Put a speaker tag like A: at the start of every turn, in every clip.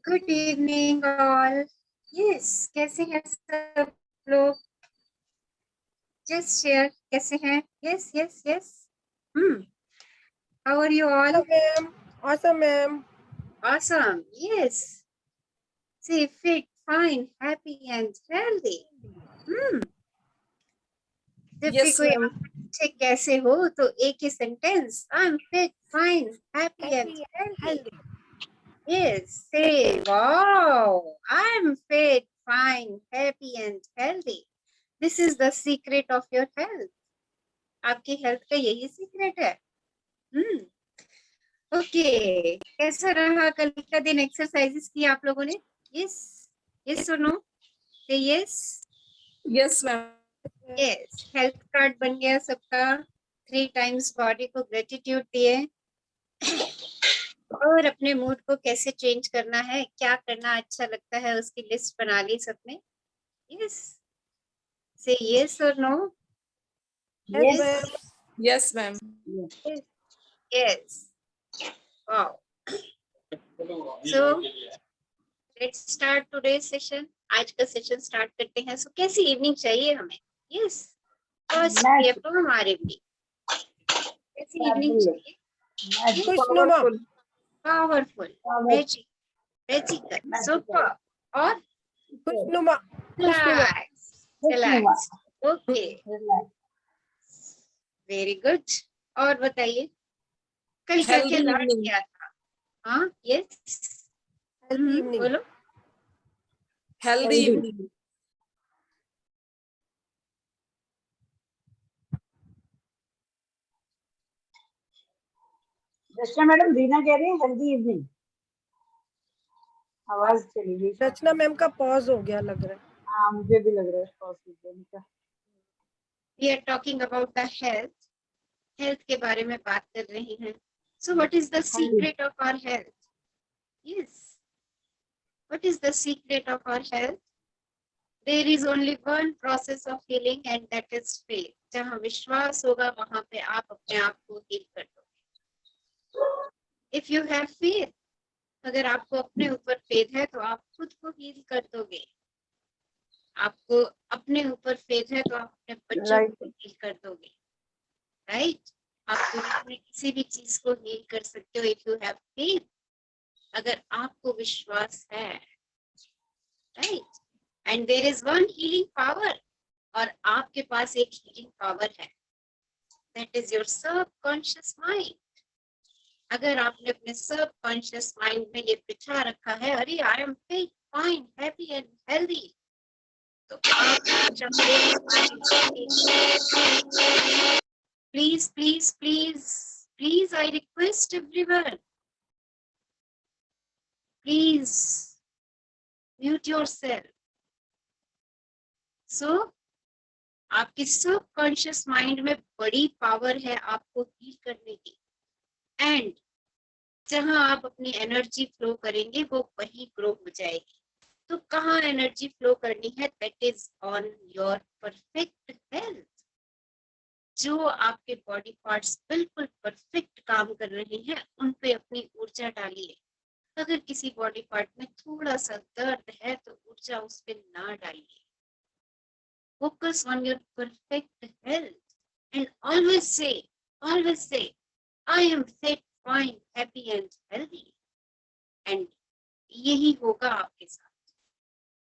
A: Good evening all. Yes, कैसे हैं सब लोग? जस्ट शेयर, कैसे हैं? Yes yes yes. How are you all?
B: Awesome, ma'am.
A: Awesome, yes. Say fit, fine, happy and healthy. जब भी
B: Yes,
A: कोई
B: ma'am.
A: पूछे कैसे हो तो एक ही sentence, I am fit, fine, happy and
B: Happy and
A: healthy.
B: healthy.
A: Yes, say, wow, I'm fit, fine, happy and healthy. This is the secret of your health. आपकी हेल्थ का यही सीक्रेट है। ओके, कैसा रहा कल का दिन? एक्सरसाइजेस की आप लोगों ने? यस यस और नो? से yes
B: Yes, ma'am.
A: Yes. Health card बन गया सबका। 3 टाइम्स बॉडी को ग्रेटिट्यूड दिए और अपने मूड को कैसे चेंज करना है, क्या करना अच्छा लगता है, उसकी लिस्ट बना ली सबने। यस, से यस और no?
B: Yes, ma'am. Yes, ma'am.
A: Yes. Wow. So let's start today's session. आज का सेशन स्टार्ट करते हैं। सो कैसी इवनिंग चाहिए हमें? यस, फर्स्ट स्टेप टू हमारे इवनिंग। कैसी इवनिंग चाहिए?
B: Powerful.
A: पावरफुल, मैजिकल, सुपर और
B: Khushnuma.
A: Relax. Relax, okay, very good. और बताइए कल क्या क्या
B: Healthy
A: लर्न
B: evening.
A: किया था? हाँ, यस,
B: Healthy evening.
A: बोलो।
B: Healthy evening.
C: रचना मैडम, रीना कह रही है हेल्दी इवनिंग। आवाज चली गई।
B: रचना मैम का पॉज हो गया लग रहा है।
C: हाँ, मुझे भी लग रहा है पॉज हो गया उनका।
A: We are talking about the health. Health के बारे में बात कर रही हैं। So what is the secret of our health? Yes. What is the secret of our health? There is only one process of healing and that is faith. जहाँ विश्वास होगा वहाँ पे आप अपने आप को हील कर दोगे। If you have faith, अगर आपको अपने ऊपर फेथ है तो आप खुद को हील कर दोगे। आपको अपने ऊपर फेथ है तो आप अपने बच्चों को हील कर दोगे। राइट? आप दुनिया में किसी भी चीज को हील कर सकते हो इफ यू हैव फेथ, अगर आपको विश्वास है। Right? And there is one healing power, और आपके पास एक हीलिंग पावर है, that is your subconscious mind. अगर आपने अपने सबकॉन्शियस माइंड में ये बिठा रखा है, अरे I am fit, fine, happy and healthy, तो आप please please please please, I request everyone, please mute yourself. So आपके सबकॉन्शियस माइंड में बड़ी पावर है आपको हील करने की, एंड जहां आप अपनी एनर्जी फ्लो करेंगे वो वही ग्रो हो जाएगी। तो कहाँ एनर्जी फ्लो करनी है? That is on your perfect health. जो आपके बॉडी पार्ट्स बिल्कुल परफेक्ट काम कर रहे हैं उन पे अपनी ऊर्जा डालिए। अगर किसी बॉडी पार्ट में थोड़ा सा दर्द है तो ऊर्जा उस पे ना डालिए। Focus on your perfect health and always say I am fit, fine, happy and healthy, and यही होगा आपके साथ।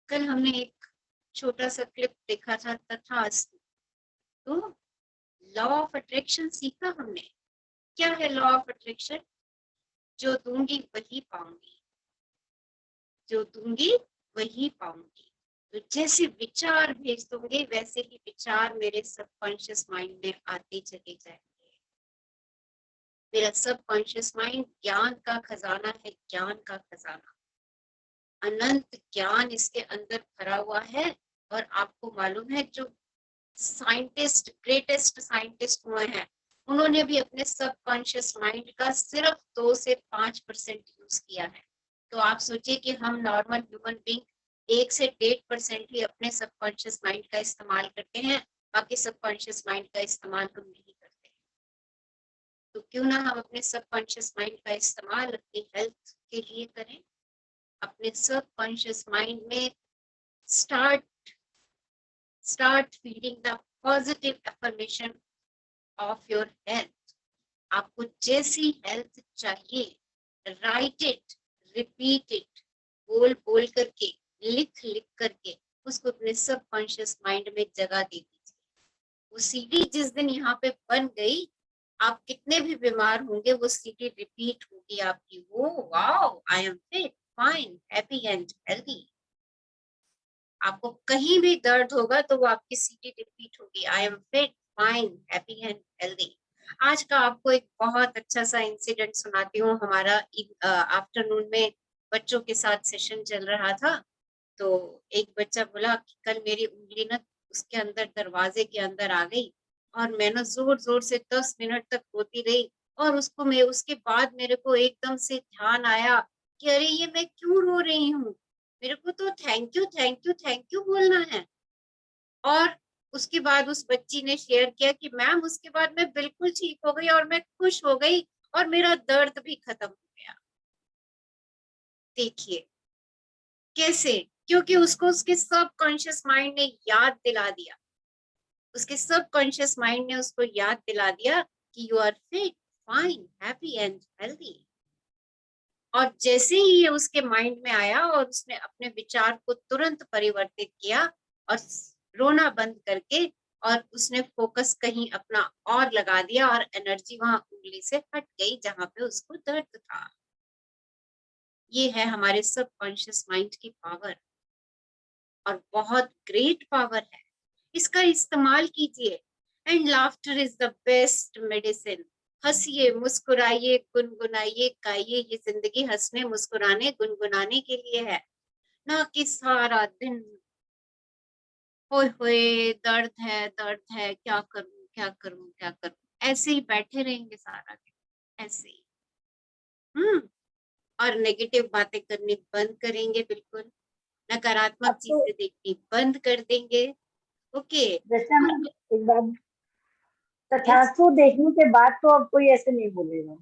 A: कल हमने एक छोटा सा क्लिप देखा था, तथास्तु। तो लॉ ऑफ अट्रैक्शन सीखा हमने। क्या है लॉ ऑफ अट्रैक्शन? जो दूंगी वही पाऊंगी, जो दूंगी वही पाऊंगी। तो जैसे विचार भेज दोगे वैसे ही विचार मेरे सबकॉन्शियस माइंड में आते चले जाएंगे। मेरा सबकॉन्शियस माइंड ज्ञान का खजाना है, ज्ञान का खजाना, अनंत ज्ञान इसके अंदर भरा हुआ है। और आपको मालूम है जो साइंटिस्ट, ग्रेटेस्ट साइंटिस्ट हुए हैं, उन्होंने भी अपने सबकॉन्शियस माइंड का सिर्फ 2 से 5% यूज किया है। तो आप सोचिए कि हम नॉर्मल ह्यूमन बीइंग 1 से 1.5% ही अपने सबकॉन्शियस माइंड का इस्तेमाल करते हैं, बाकी सबकॉन्शियस माइंड का इस्तेमाल हम नहीं करते। तो क्यों ना हम अपने सबकॉन्शियस माइंड का इस्तेमाल अपनी हेल्थ के लिए करें, अपने सबकॉन्शियस माइंड में start feeding the positive affirmation of your health. आपको जैसी हेल्थ चाहिए, राइट इट, रिपीट इट, बोल बोल करके, लिख लिख करके उसको अपने सबकॉन्शियस माइंड में जगह दे दीजिए। वो सीढ़ी जिस दिन यहाँ पे बन गई, आप कितने भी बीमार होंगे वो सीढ़ी रिपीट होगी आपकी। वो wow, I am fit, fine, happy and healthy. आपको कहीं भी दर्द होगा तो वो आपकी सीढ़ी रिपीट होगी, आई am fit, fine, happy and healthy. आज का आपको एक बहुत अच्छा सा इंसिडेंट सुनाती हूँ। हमारा आफ्टरनून में बच्चों के साथ सेशन चल रहा था, तो एक बच्चा बोला कि कल मेरी उंगली ना उसके अंदर, दरवाजे के अंदर आ गई और मैं ना जोर जोर से 10 मिनट तक रोती रही। और उसके बाद मेरे को एकदम से ध्यान आया कि अरे ये मैं क्यों रो रही हूँ, मेरे को तो thank you thank you thank you बोलना है। और उसके बाद उस बच्ची ने शेयर किया कि मैम उसके बाद मैं बिल्कुल ठीक हो गई और मैं खुश हो गई और मेरा दर्द भी खत्म हो गया। देखिए कैसे, क्योंकि उसको उसके सबकॉन्शियस माइंड ने याद दिला दिया, उसके सबकॉन्शियस माइंड ने उसको याद दिला दिया कि you are fit, fine, happy and healthy. और जैसे ही ये उसके माइंड में आया और उसने अपने विचार को तुरंत परिवर्तित किया और रोना बंद करके, और उसने फोकस कहीं अपना और लगा दिया और एनर्जी वहां उंगली से हट गई जहां पे उसको दर्द था। ये है हमारे सबकॉन्शियस माइंड की पावर, और बहुत ग्रेट पावर है। इसका इस्तेमाल कीजिए। And laughter is the best medicine. हंसिए, मुस्कुराइए, गुनगुनाइए, गाइए। ये जिंदगी हंसने, मुस्कुराने, गुनगुनाने के लिए है, ना कि सारा दिन होए होए दर्द है, क्या करूं क्या करूं क्या करूं, ऐसे ही बैठे रहेंगे सारा दिन, ऐसे ही। और नेगेटिव बातें करनी बंद करेंगे, बिल्कुल नकारात्मक
C: अब तो
A: चीजें देखनी बंद कर देंगे। ओके।
C: जैसे हम एक बार
A: यस।
C: तथास्तु देखने के बाद तो अब कोई ऐसे नहीं बोलेगा,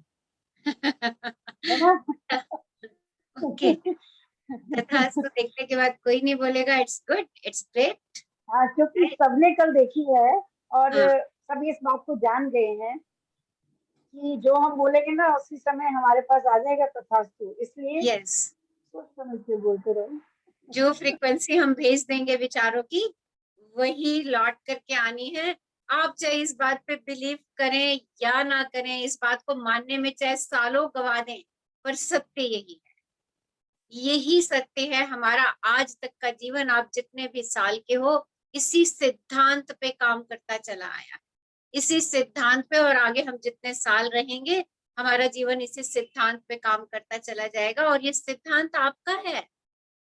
C: है ना?
A: ओके। तथास्तु देखने के बाद कोई नहीं बोलेगा, इट्स गुड, इट्स ग्रेट।
C: हाँ, क्योंकि सबने कल देखी है और
A: हाँ,
C: सब इस बात को जान गए हैं कि जो हम बोलेंगे ना उसी समय हमारे पास आ जाएगा तथास्तु, इसलिए
A: यस।
C: सोच समझ के बोलते रहो।
A: जो फ्रीक्वेंसी हम भेज देंगे विचारों की, वही लौट करके आनी है। आप चाहे इस बात पे बिलीव करें या ना करें, इस बात को मानने में चाहे सालों गवा दें, पर सत्य यही है, यही सत्य है। हमारा आज तक का जीवन, आप जितने भी साल के हो, इसी सिद्धांत पे काम करता चला आया, इसी सिद्धांत पे। और आगे हम जितने साल रहेंगे, हमारा जीवन इसी सिद्धांत पे काम करता चला जाएगा। और ये सिद्धांत आपका है,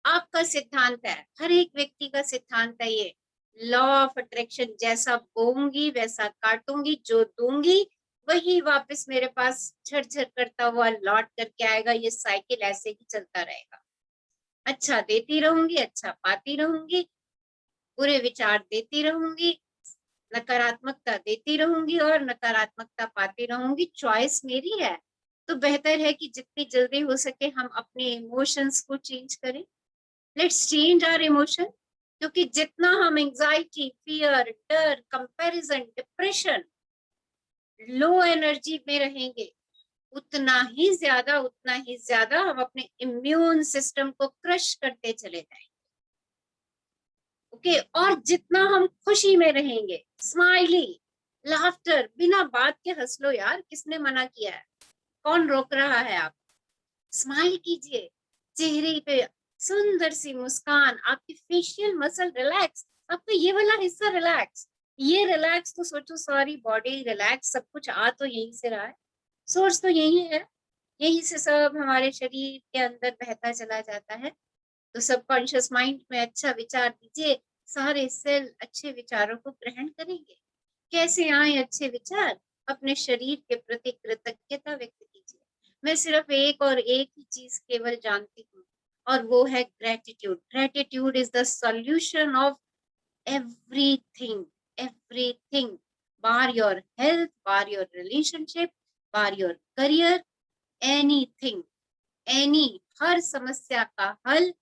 A: आपका सिद्धांत है, हर एक व्यक्ति का सिद्धांत है ये। लॉ ऑफ अट्रैक्शन, जैसा बोऊंगी वैसा काटूंगी, जो दूंगी वही वापस मेरे पास झरझर करता हुआ लौट करके आएगा। ये साइकिल ऐसे ही चलता रहेगा। अच्छा देती रहूंगी, अच्छा पाती रहूंगी, बुरे विचार देती रहूंगी, नकारात्मकता देती रहूंगी और नकारात्मकता पाती रहूंगी। चॉइस मेरी है। तो बेहतर है कि जितनी जल्दी हो सके हम अपने इमोशंस को चेंज करें। Let's change our emotion. क्योंकि जितना हम एंजाइटी, फियर, डर, कंपैरिजन, डिप्रेशन, लो एनर्जी में रहेंगे, उतना ही ज्यादा हम अपने इम्यून सिस्टम को क्रश करते चले जाएंगे। ओके। और जितना हम खुशी में रहेंगे, स्माइली, लाफ्टर, बिना बात के हंस लो यार, किसने मना किया है, कौन रोक रहा है आप? स्माइल कीजिए, चेहरे पे सुंदर सी मुस्कान, आपकी फेशियल मसल रिलैक्स, आपका ये वाला हिस्सा रिलैक्स, ये रिलैक्स, तो सोचो सारी बॉडी रिलैक्स, सब कुछ आ तो यहीं से रहा है, सोर्स तो यही है, यहीं से सब हमारे शरीर के अंदर बहता चला जाता है। तो सबकॉन्शियस माइंड में अच्छा विचार दीजिए, सारे सेल अच्छे विचारों को ग्रहण करेंगे। कैसे आए अच्छे विचार? अपने शरीर के प्रति कृतज्ञता व्यक्त कीजिए। मैं सिर्फ एक और एक ही चीज केवल जानती हूँ, और वो है gratitude. Gratitude is the solution of everything, everything, bar your health, bar your relationship, bar your career, anything, any हर समस्या का हल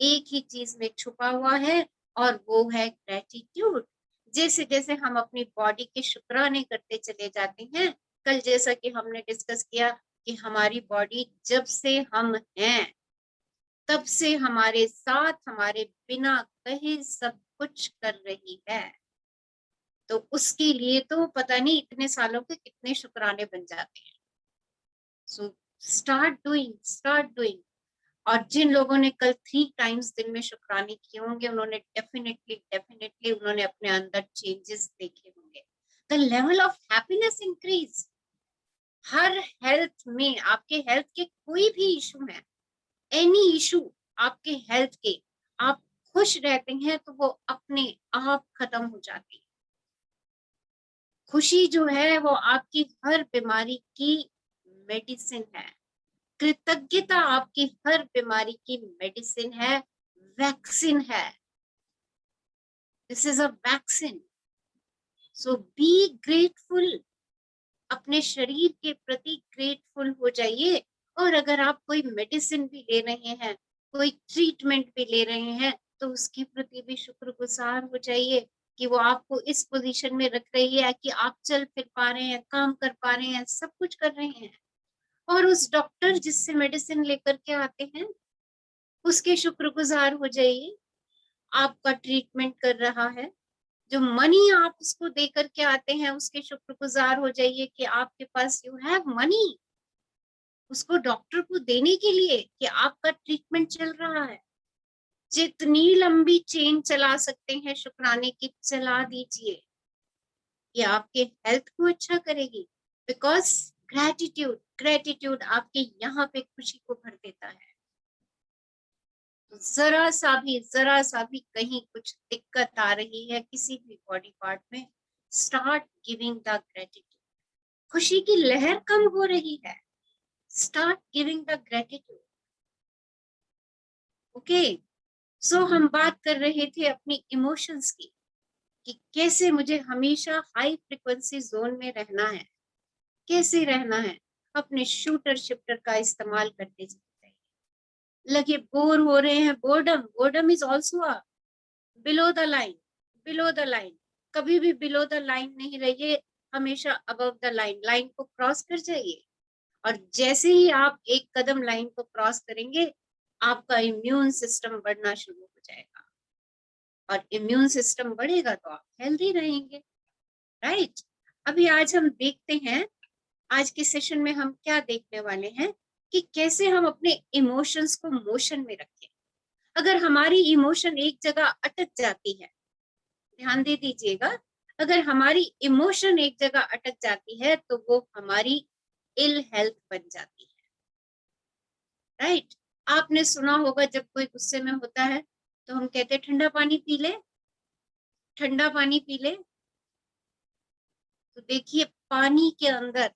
A: एक ही चीज में छुपा हुआ है और वो है ग्रेटिट्यूड। जैसे जैसे हम अपनी बॉडी के शुक्राने करते चले जाते हैं, कल जैसा कि हमने डिस्कस किया कि हमारी बॉडी जब से हम हैं तब से हमारे साथ हमारे बिना कहे सब कुछ कर रही है, तो उसके लिए तो पता नहीं इतने सालों के कितने शुक्राने बन जाते हैं। So start doing. और जिन लोगों ने कल 3 टाइम्स दिन में शुक्राने किए होंगे उन्होंने डेफिनेटली उन्होंने अपने अंदर चेंजेस देखे होंगे। The level of happiness increase. Her health में, आपके हेल्थ के कोई भी इशू है, एनी इशू आपके हेल्थ के, आप खुश रहते हैं तो वो अपने आप खत्म हो जाती है। खुशी जो है वो आपकी हर बीमारी की मेडिसिन है। कृतज्ञता आपकी हर बीमारी की मेडिसिन है, वैक्सीन है। This is a vaccine. So be grateful. अपने शरीर के प्रति ग्रेटफुल हो जाइए। और अगर आप कोई मेडिसिन भी ले रहे हैं, कोई ट्रीटमेंट भी ले रहे हैं, तो उसके प्रति भी शुक्रगुजार हो जाइए कि वो आपको इस पोजीशन में रख रही है कि आप चल फिर पा रहे हैं, काम कर पा रहे हैं, सब कुछ कर रहे हैं। और उस डॉक्टर जिससे मेडिसिन लेकर के आते हैं उसके शुक्रगुजार हो जाइए, आपका ट्रीटमेंट कर रहा है। जो मनी आप उसको दे करके आते हैं उसके शुक्रगुजार हो जाइए कि आपके पास यू हैव मनी उसको डॉक्टर को देने के लिए कि आपका ट्रीटमेंट चल रहा है। जितनी लंबी चेन चला सकते हैं शुक्राने की चला दीजिए, ये आपके हेल्थ को अच्छा करेगी। बिकॉज ग्रेटिट्यूड आपके यहाँ पे खुशी को भर देता है। जरा सा भी कहीं कुछ दिक्कत आ रही है किसी भी बॉडी पार्ट में, स्टार्ट गिविंग द ग्रेटिट्यूड। खुशी की लहर कम हो रही है, start giving the gratitude. Okay, so हम बात कर रहे थे अपनी इमोशंस की कि कैसे मुझे हमेशा हाई फ्रिक्वेंसी जोन में रहना है। कैसे रहना है? अपने शूटर शिफ्टर का इस्तेमाल करते जाइए। लगे बोर हो रहे हैं, boredom is also a below the line. कभी भी बिलो द लाइन नहीं रहिए, हमेशा अबव द लाइन को क्रॉस कर जाइए। और जैसे ही आप एक कदम लाइन को क्रॉस करेंगे आपका इम्यून सिस्टम बढ़ना शुरू हो जाएगा, और इम्यून सिस्टम बढ़ेगा तो आप हेल्दी रहेंगे। राइट। अभी आज हम देखते हैं, आज के सेशन में हम क्या देखने वाले हैं कि कैसे हम अपने इमोशंस को मोशन में रखें। अगर हमारी इमोशन एक जगह अटक जाती है, ध्यान दे दीजिएगा, अगर हमारी इमोशन एक जगह अटक जाती है तो वो हमारी इल हेल्थ बन जाती है। राइट। आपने सुना होगा जब कोई गुस्से में होता है तो हम कहते हैं ठंडा पानी पी ले, ठंडा पानी पी ले। तो देखिए पानी के अंदर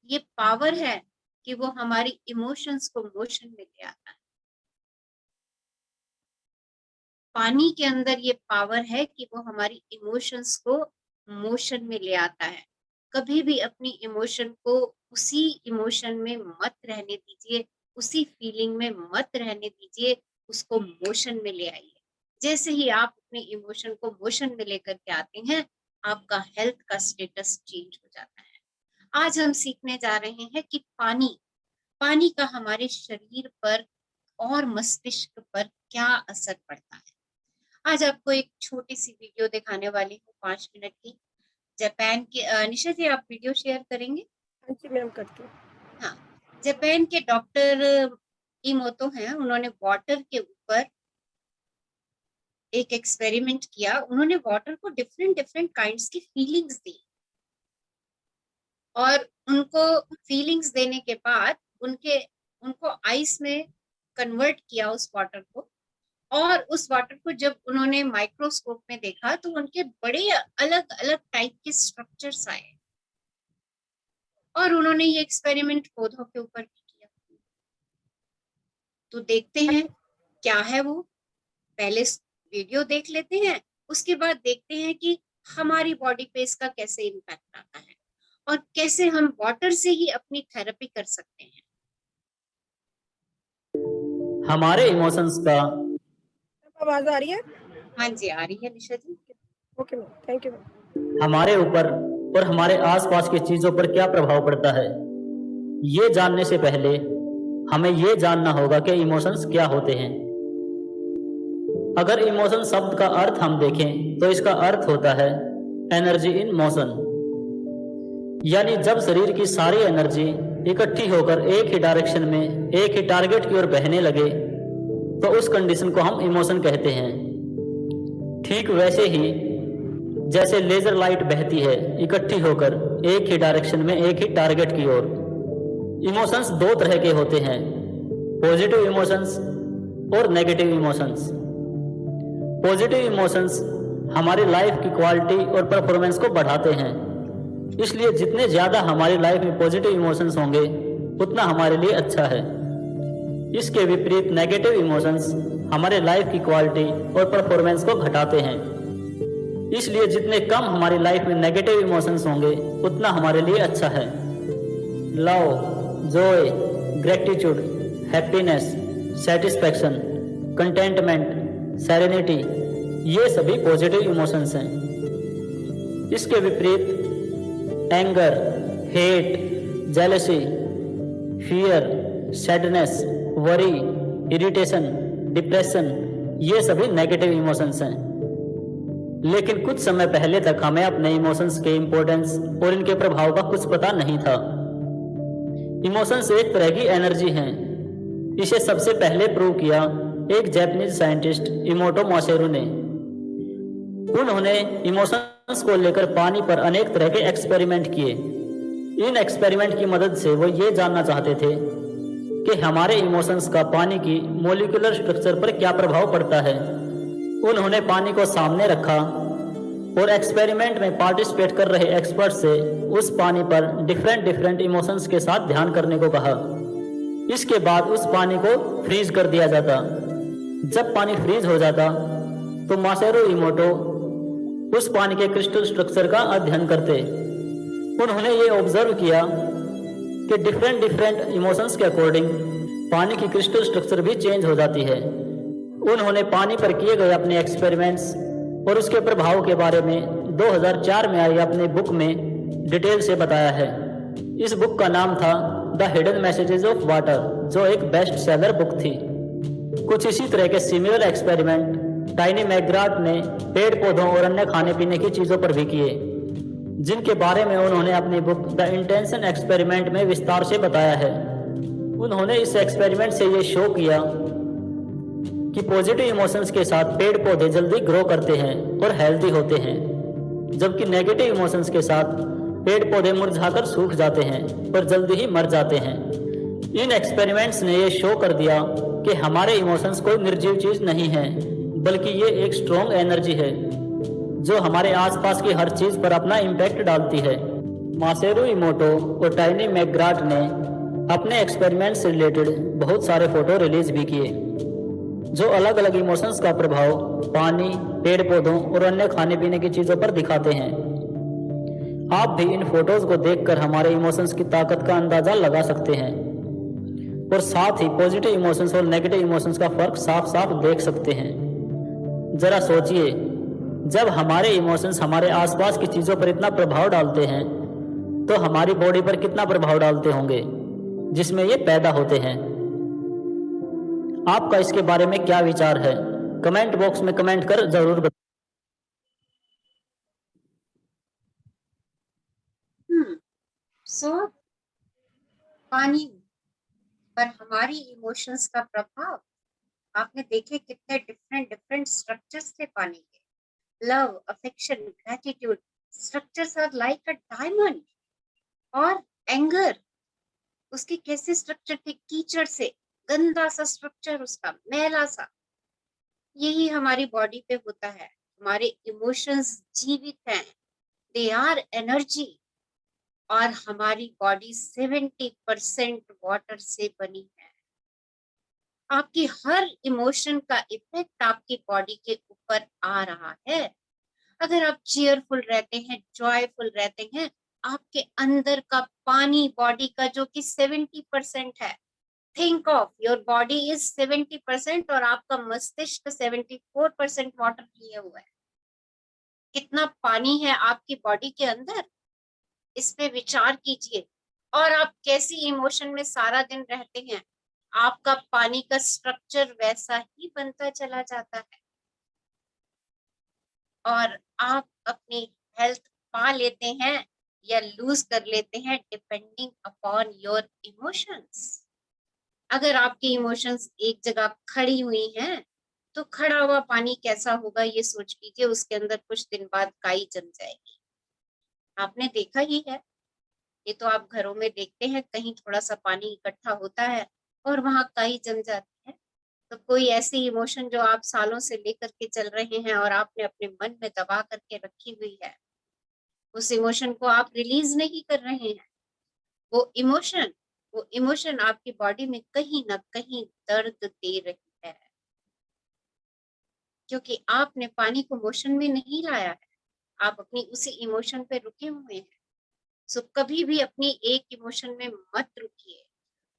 A: ये पावर है कि वो हमारी इमोशंस को मोशन में ले आता है। पानी के अंदर ये पावर है कि वो हमारी इमोशंस को मोशन में ले आता है। कभी भी अपनी इमोशन को उसी इमोशन में मत रहने दीजिए, उसी फीलिंग में मत रहने दीजिए, उसको मोशन में ले आइए। जैसे ही आप अपने इमोशन को मोशन में लेकर के आते हैं आपका हेल्थ का स्टेटस चेंज हो जाता है। आज हम सीखने जा रहे हैं कि पानी का हमारे शरीर पर और मस्तिष्क पर क्या असर पड़ता है। आज आपको एक छोटी सी वीडियो दिखाने वाली हूँ 5 मिनट की। जापान के निशा जी आप वीडियो शेयर करेंगे?
B: हाँ जी मैम करती हूँ।
A: हाँ, जापान के डॉक्टर इमोतो हैं, उन्होंने वाटर के ऊपर एक एक्सपेरिमेंट किया। उन्होंने वाटर को डिफरेंट काइंड्स की फीलिंग्स दी और उनको फीलिंग्स देने के बाद उनको आइस में कन्वर्ट किया उस वाटर को। और उस वाटर को जब उन्होंने माइक्रोस्कोप में देखा तो उनके बड़े अलग अलग टाइप के स्ट्रक्चर्स आए। और उन्होंने ये एक्सपेरिमेंट पौधों के ऊपर भी किया। तो देखते हैं क्या है वो। पहले वीडियो देख लेते हैं, उसके बाद देखते हैं कि हमारी बॉडी पे इसका कैसे इम्पैक्ट आता है और कैसे हम वाटर से ही अपनी थेरेपी कर सकते हैं।
D: हमारे इमोशंस का
B: आवाज आ रही है?
A: हाँ जी, आ रही है Nisha ji.
B: Okay ma'am, thank you ma'am.
D: हमारे ऊपर और हमारे आसपास की चीजों पर क्या प्रभाव पड़ता है, ये जानने से पहले हमें ये जानना होगा कि इमोशंस क्या होते हैं। अगर इमोशन शब्द का अर्थ हम देखें तो इसका अर्थ होता है एनर्जी इन मोशन, यानी जब शरीर की सारी एनर्जी इकट्ठी होकर एक ही डायरेक्शन में एक ही टारगेट की ओर बहने लगे तो उस कंडीशन को हम इमोशन कहते हैं। ठीक वैसे ही जैसे लेजर लाइट बहती है इकट्ठी होकर एक ही डायरेक्शन में एक ही टारगेट की ओर। इमोशंस दो तरह के होते हैं, पॉजिटिव इमोशंस और नेगेटिव इमोशंस। पॉजिटिव इमोशंस हमारी लाइफ की क्वालिटी और परफॉर्मेंस को बढ़ाते हैं, इसलिए जितने ज़्यादा हमारी लाइफ में पॉजिटिव इमोशंस होंगे उतना हमारे लिए अच्छा है। इसके विपरीत नेगेटिव इमोशंस हमारे लाइफ की क्वालिटी और परफॉर्मेंस को घटाते हैं, इसलिए जितने कम हमारी लाइफ में नेगेटिव इमोशंस होंगे उतना हमारे लिए अच्छा है। Love, joy, gratitude, happiness, satisfaction, contentment, serenity, ये सभी पॉजिटिव इमोशंस हैं। इसके विपरीत anger, hate, jealousy, fear, sadness, worry, irritation, depression, ये सभी नेगेटिव इमोशंस हैं। लेकिन कुछ समय पहले तक हमें अपने इमोशंस के इम्पोर्टेंस और इनके प्रभाव का कुछ पता नहीं था। इमोशंस एक तरह की एनर्जी हैं। इसे सबसे पहले प्रूव किया एक जापानीज साइंटिस्ट इमोटो मासेरू ने। उन्होंने इमोशंस को लेकर पानी पर अनेक तरह के एक्सपेरिमेंट किए। इन एक्सपेरिमेंट की मदद से वो ये जानना चाहते थे कि हमारे इमोशंस का पानी की मॉलिक्यूलर स्ट्रक्चर पर क्या प्रभाव पड़ता है। उन्होंने पानी को सामने रखा और एक्सपेरिमेंट में पार्टिसिपेट कर रहे एक्सपर्ट से उस पानी पर डिफरेंट इमोशंस के साथ ध्यान करने को कहा। इसके बाद उस पानी को फ्रीज कर दिया जाता। जब पानी फ्रीज हो जाता तो मासेरू इमोटो उस पानी के क्रिस्टल स्ट्रक्चर का अध्ययन करते। उन्होंने ये ऑब्जर्व किया कि डिफरेंट इमोशंस के अकॉर्डिंग पानी की क्रिस्टल स्ट्रक्चर भी चेंज हो जाती है। उन्होंने पानी पर किए गए अपने एक्सपेरिमेंट्स और उसके प्रभाव के बारे में 2004 में आई अपनी बुक में डिटेल से बताया है। इस बुक का नाम था the hidden messages of water, जो एक बेस्ट सेलर बुक थी। कुछ इसी तरह के सिमिलर एक्सपेरिमेंट टाइनी मैकग्राथ ने पेड़ पौधों और अन्य खाने पीने की चीजों पर भी किए, जिनके बारे में उन्होंने अपनी बुक द इंटेंशन एक्सपेरिमेंट में विस्तार से बताया है। उन्होंने इस एक्सपेरिमेंट से ये शो किया कि पॉजिटिव इमोशंस के साथ पेड़ पौधे जल्दी ग्रो करते हैं और हेल्दी होते हैं, जबकि नेगेटिव इमोशंस के साथ पेड़ पौधे मुरझाकर सूख जाते हैं और जल्दी ही मर जाते हैं। इन एक्सपेरिमेंट्स ने ये शो कर दिया कि हमारे इमोशंस कोई निर्जीव चीज नहीं है, बल्कि ये एक स्ट्रॉन्ग एनर्जी है जो हमारे आसपास की हर चीज पर अपना इम्पैक्ट डालती है। मासेरू इमोटो और टाइनी मैकग्राथ ने अपने एक्सपेरिमेंट से रिलेटेड बहुत सारे फोटो रिलीज भी किए, जो अलग अलग इमोशंस का प्रभाव पानी, पेड़ पौधों और अन्य खाने पीने की चीजों पर दिखाते हैं। आप भी इन फोटोज को देखकर हमारे इमोशंस की ताकत का अंदाजा लगा सकते हैं और साथ ही पॉजिटिव इमोशंस और नेगेटिव इमोशंस का फर्क साफ साफ देख सकते हैं। जरा सोचिए, जब हमारे इमोशंस हमारे आसपास की चीजों पर इतना प्रभाव डालते हैं तो हमारी बॉडी पर कितना प्रभाव डालते होंगे जिसमें ये पैदा होते हैं। आपका इसके बारे में क्या विचार है? कमेंट बॉक्स में कमेंट कर जरूर बताएं।
A: सो पानी पर हमारी इमोशंस का प्रभाव आपने देखे कितने डिफरेंट स्ट्रक्चर्स थे पानी के। Love, affection, gratitude structures are like a diamond. और एंगर, उसके कैसे स्ट्रक्चर थे, कीचड़ से गंदा सा स्ट्रक्चर, उसका मैला सा। यही हमारी बॉडी पे होता है। हमारे इमोशंस जीवित हैं, दे आर एनर्जी। और हमारी बॉडी 70% वाटर से बनी है। आपकी हर इमोशन का इफेक्ट आपकी बॉडी के ऊपर आ रहा है। अगर आप चीयरफुल रहते हैं, जॉयफुल रहते हैं, आपके अंदर का पानी बॉडी का जो कि 70% है, think of your body is 70% और आपका मस्तिष्क 74% वाटर लिए हुआ है। कितना पानी है आपकी बॉडी के अंदर, इस पे विचार कीजिए। और आप कैसी इमोशन में सारा दिन रहते हैं, आपका पानी का स्ट्रक्चर वैसा ही बनता चला जाता है और आप अपनी हेल्थ पा लेते हैं या लूज कर लेते हैं डिपेंडिंग अपॉन योर इमोशंस। अगर आपकी इमोशंस एक जगह खड़ी हुई हैं तो खड़ा हुआ पानी कैसा होगा ये सोच लीजिए, उसके अंदर कुछ दिन बाद काई जम जाएगी। आपने देखा ही है, ये तो आप घरों में देखते हैं, कहीं थोड़ा सा पानी इकट्ठा होता है और वहां काई जम जाती है। तो कोई ऐसी इमोशन जो आप सालों से लेकर के चल रहे हैं और आपने अपने मन में दबा करके रखी हुई है, उस इमोशन को आप रिलीज नहीं कर रहे हैं। वो इमोशन आपकी बॉडी में कहीं ना कहीं दर्द दे रही है, क्योंकि आपने पानी को मोशन में नहीं लाया है, आप अपनी उसी इमोशन पे रुके हुए हैं। सो कभी भी अपनी एक इमोशन में मत रुकिए,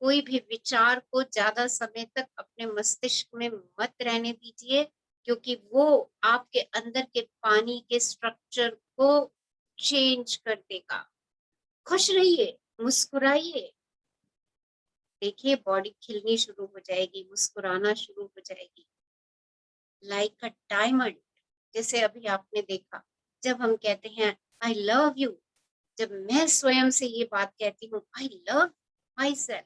A: कोई भी विचार को ज्यादा समय तक अपने मस्तिष्क में मत रहने दीजिए, क्योंकि वो आपके अंदर के पानी के स्ट्रक्चर को चेंज कर देगा। खुश रहिए, मुस्कुराइए, देखिए बॉडी खिलनी शुरू हो जाएगी, मुस्कुराना शुरू हो जाएगी लाइक अ डायमंड। जैसे अभी आपने देखा, जब हम कहते हैं आई लव यू, जब मैं स्वयं से ये बात कहती हूँ I love my self,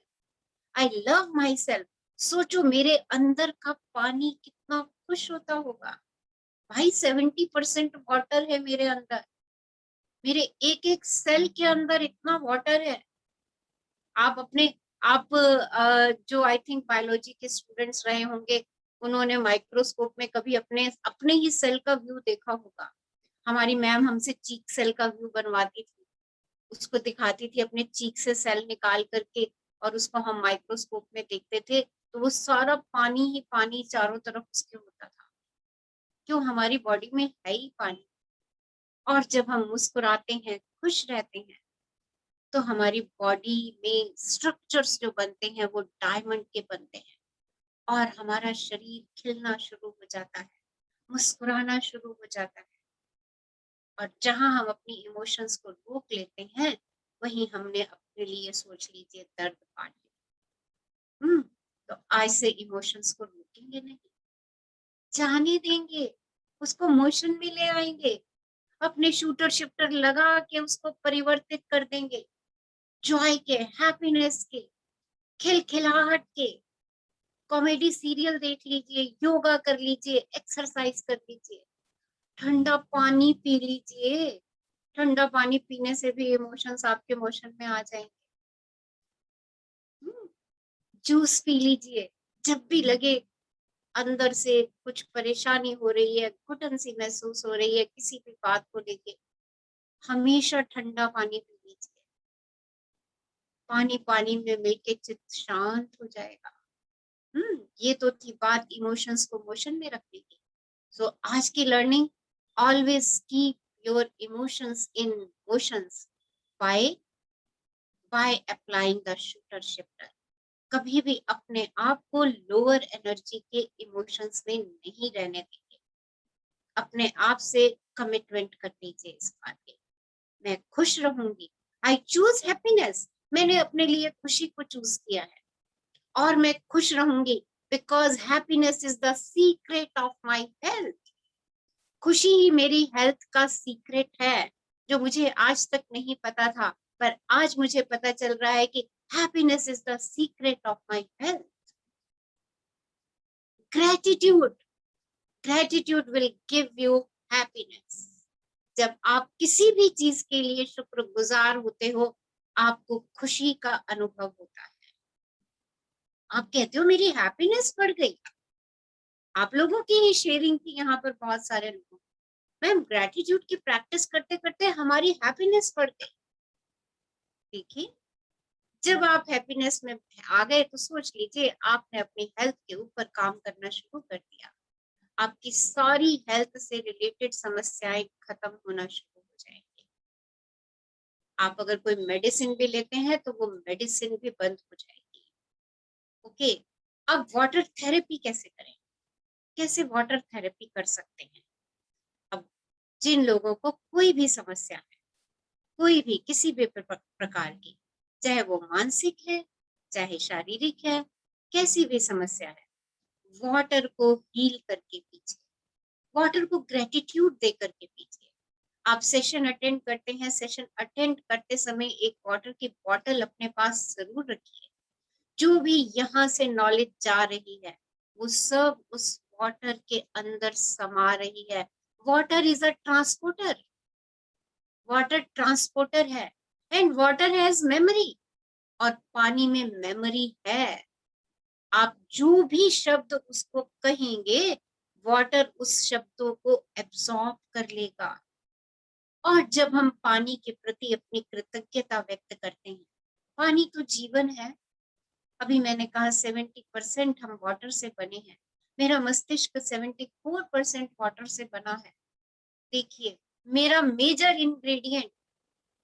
A: I love my self, सोचो मेरे अंदर का पानी कितना खुश होता होगा। भाई 70% वाटर है मेरे अंदर, मेरे एक एक सेल के अंदर इतना वाटर है। आप जो आई थिंक बायोलॉजी के स्टूडेंट्स रहे होंगे, उन्होंने माइक्रोस्कोप में कभी अपने अपने ही सेल का व्यू देखा होगा। हमारी मैम हमसे चीक सेल का व्यू बनवाती थी, उसको दिखाती थी अपने चीक से सेल निकाल करके, और उसको हम माइक्रोस्कोप में देखते थे तो वो सारा पानी ही पानी चारों तरफ उसके होता था। क्यों? हमारी बॉडी में है ही पानी। और जब हम मुस्कुराते हैं, खुश रहते हैं, तो हमारी बॉडी में स्ट्रक्चर्स जो बनते हैं वो डायमंड के बनते हैं और हमारा शरीर खिलना शुरू हो जाता है, मुस्कुराना शुरू हो जाता है। और जहां हम अपनी इमोशंस को रोक लेते हैं, वहीं हमने अपने लिए सोच लीजिए दर्द पा लिया। तो आज से इमोशंस को रोकेंगे नहीं, जाने देंगे, उसको मोशन में ले आएंगे, अपने शूटर शिफ्टर लगा के उसको परिवर्तित कर देंगे, जॉय के, हैप्पीनेस के, खिलखिलाहट के। कॉमेडी सीरियल देख लीजिए, योगा कर लीजिए, एक्सरसाइज कर लीजिए, ठंडा पानी पी लीजिए। ठंडा पानी पीने से भी इमोशंस आपके मोशन में आ जाएंगे। जूस पी लीजिए, जब भी लगे अंदर से कुछ परेशानी हो रही है, घुटन सी महसूस हो रही है किसी भी बात को लेके, हमेशा ठंडा पानी पी लीजिए। पानी पानी में मिलके चित्त शांत हो जाएगा। ये तो थी बात इमोशंस को मोशन में रखने की। सो आज की learning, always keep your emotions in motions by applying the shooter shifter. कभी भी अपने आप को लोअर एनर्जी के इमोशंस में नहीं रहने देंगे। अपने आप से कमिटमेंट कर लीजिए इस बात की, मैं खुश रहूंगी, आई चूज हैप्पीनेस, मैंने अपने लिए खुशी को चूज किया है और मैं खुश रहूंगी because happiness is the secret of my health. खुशी ही मेरी हेल्थ का सीक्रेट है, जो मुझे आज तक नहीं पता था, पर आज मुझे पता चल रहा है कि happiness is the secret of my health. Gratitude, gratitude will give you happiness. जब आप किसी भी चीज के लिए शुक्रगुजार होते हो, आपको खुशी का अनुभव होता है। आप कहते हो मेरी हैप्पीनेस बढ़ गई। आप लोगों की ही शेयरिंग थी यहाँ पर बहुत सारे लोगों, मैम ग्रेटिट्यूड की प्रैक्टिस करते करते हमारी हैप्पीनेस बढ़ गई। देखिए, जब आप हैप्पीनेस में आ गए तो सोच लीजिए आपने अपनी हेल्थ के ऊपर काम करना शुरू कर दिया। आपकी सारी हेल्थ से रिलेटेड समस्याएं खत्म होना शुरू हो जाएंगी। आप अगर कोई मेडिसिन भी लेते हैं तो वो मेडिसिन भी बंद हो जाएगी। ओके, अब वाटर थेरेपी कैसे करें, कैसे वाटर थेरेपी कर सकते हैं। अब जिन लोगों को कोई भी समस्या है, कोई भी किसी भी प्रकार की, चाहे वो मानसिक है चाहे शारीरिक है, कैसी भी समस्या है, वाटर को हील करके पीजिए, वाटर को ग्रेटिट्यूड दे करके पीजिए। आप सेशन अटेंड करते हैं, सेशन अटेंड करते समय एक वाटर की बॉटल अपने पास जरूर रखिए। जो भी यहाँ से नॉलेज जा रही है वो सब उस वाटर के अंदर समा रही है। Water is a transporter, water transporter है, एंड वाटर हैज मेमोरी, और पानी में मेमोरी है। आप जो भी शब्द उसको कहेंगे, वाटर उस शब्दों को एब्सॉर्ब कर लेगा। और जब हम पानी के प्रति अपनी कृतज्ञता व्यक्त करते हैं, पानी तो जीवन है। अभी मैंने कहा 70% हम वाटर से बने हैं, मेरा मस्तिष्क 74% वाटर से बना है। देखिए, मेरा मेजर इंग्रेडिएंट,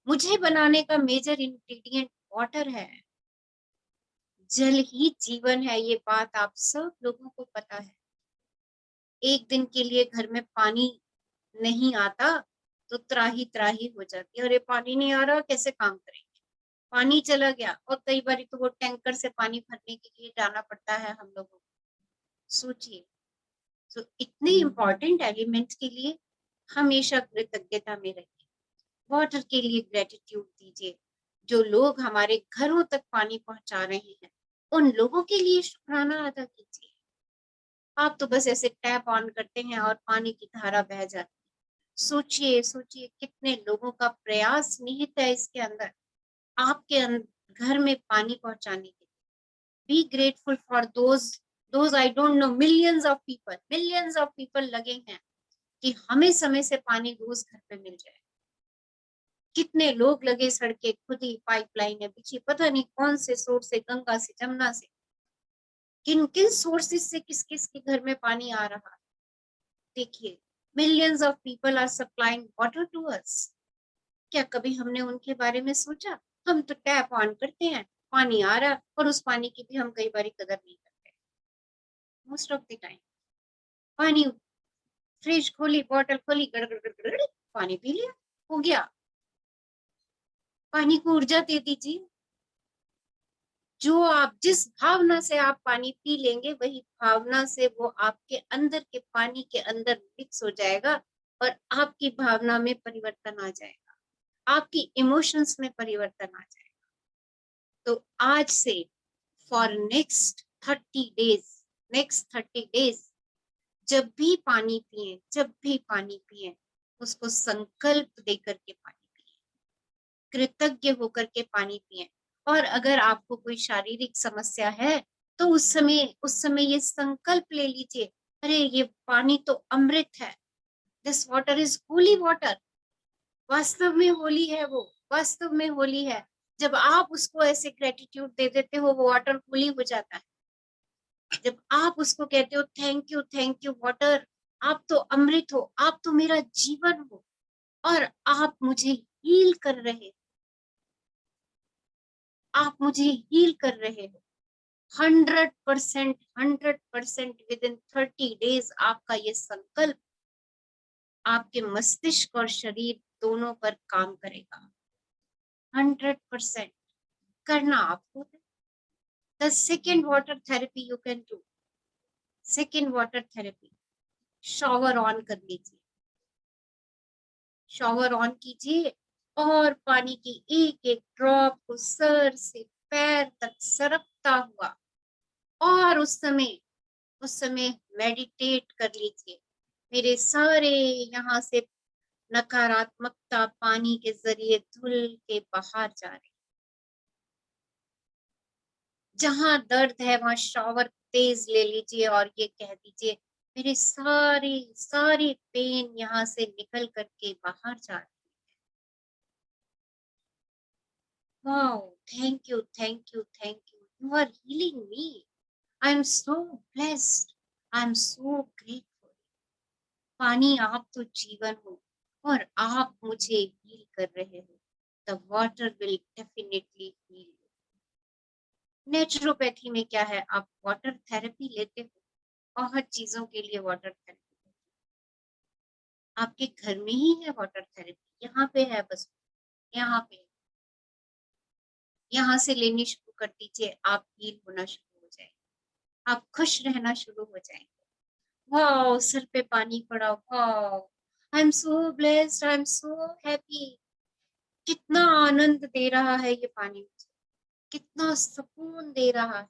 A: मुझे बनाने का मेजर इंग्रेडिएंट वाटर है। जल ही जीवन है, ये बात आप सब लोगों को पता है। एक दिन के लिए घर में पानी नहीं आता तो त्राही त्राही हो जाती है, अरे पानी नहीं आ रहा, कैसे काम करेंगे। पानी चला गया और कई बार तो वो टैंकर से पानी भरने के लिए जाना पड़ता है हम लोगों को। सोचिए, तो इतने इंपॉर्टेंट एलिमेंट्स के लिए हमेशा कृतज्ञता में रहिए, वाटर के लिए ग्रेटिट्यूड दीजिए। जो लोग हमारे घरों तक पानी पहुंचा रहे हैं, उन लोगों के लिए शुक्राना अदा कीजिए। आप तो बस ऐसे टैप ऑन करते हैं और पानी की धारा बह जाती है। सोचिए सोचिए कितने लोगों का प्रयास निहित है इसके अंदर, आपके घर में पानी पहुंचाने के लिए। Be grateful for those I don't know, millions of people लगे हैं कि हमें समय से पानी रोज घर पे मिल जाए। कितने लोग लगे सड़कें खुदी, पाइपलाइनें बिछी, पता नहीं कौन से सोर्स से, गंगा से, जमुना से, किन किन सोर्सेस से किस किस के घर में पानी आ रहा है। देखिए, millions of people are supplying water to us. क्या कभी हमने उनके बारे में सोचा? हम तो टैप ऑन करते हैं, पानी आ रहा, और उस पानी की भी हम कई बार कदर नहीं करते। मोस्ट ऑफ द टाइम पानी, फ्रिज खोली, बॉटल खोली, गड़गड़ गड़गड़ पानी पी लिया, हो गया। पानी को ऊर्जा दे दीजिए। जो आप जिस भावना से आप पानी पी लेंगे, वही भावना से वो आपके अंदर के पानी के अंदर मिक्स हो जाएगा और आपकी भावना में परिवर्तन आ जाएगा, आपकी इमोशंस में परिवर्तन आ जाएगा। तो आज से फॉर नेक्स्ट 30 डेज जब भी पानी पिए, उसको संकल्प देकर के पानी पिए, कृतज्ञ होकर के पानी पिए। और अगर आपको कोई शारीरिक समस्या है तो उस समय ये संकल्प ले लीजिए, अरे ये पानी तो अमृत है, this water is holy water. वास्तव में होली है वो, वास्तव में होली है। जब आप उसको ऐसे ग्रेटिट्यूड दे देते हो, वो वाटर होली हो जाता है। जब आप उसको कहते हो थैंक यू वाटर, आप तो अमृत हो, आप तो मेरा जीवन हो, और आप मुझे हील कर रहे हो, आप मुझे हील कर रहे हो। 100% विद इन 30 डेज आपका ये संकल्प आपके मस्तिष्क और शरीर दोनों पर काम करेगा। 100% करना आपको है। The second water therapy you can do, second water therapy, shower on कर लीजिए, शॉवर ऑन कीजिए और पानी की एक एक ड्रॉप को सर से पैर तक सरकता हुआ, और उस समय मेडिटेट कर लीजिए। मेरे सारे यहाँ से नकारात्मकता पानी के जरिए धुल के बाहर जा रही। जहां दर्द है वहां शॉवर तेज ले लीजिए और ये कह दीजिए, मेरे सारी पेन यहाँ से निकल करके बाहर जा रही है। Wow, thank you, you are healing me, I am so blessed, I am so grateful. पानी, आप तो जीवन हो और आप मुझे हील कर रहे हो। The water will definitely heal. Naturopathy में क्या है, आप वाटर थेरेपी लेते हो, बहुत चीजों के लिए वाटर थेरेपी आपके घर में ही है। वाटर थेरेपी यहाँ पे है, बस यहाँ पे, यहाँ से लेनी शुरू कर दीजिए, आप हील होना शुरू हो जाएंगे, आप खुश रहना शुरू हो जाएंगे। वाओ, सर पे पानी पड़ा, wow, I am so blessed, I am so happy. कितना आनंद दे रहा है ये पानी मुझे, कितना सुकून दे रहा है,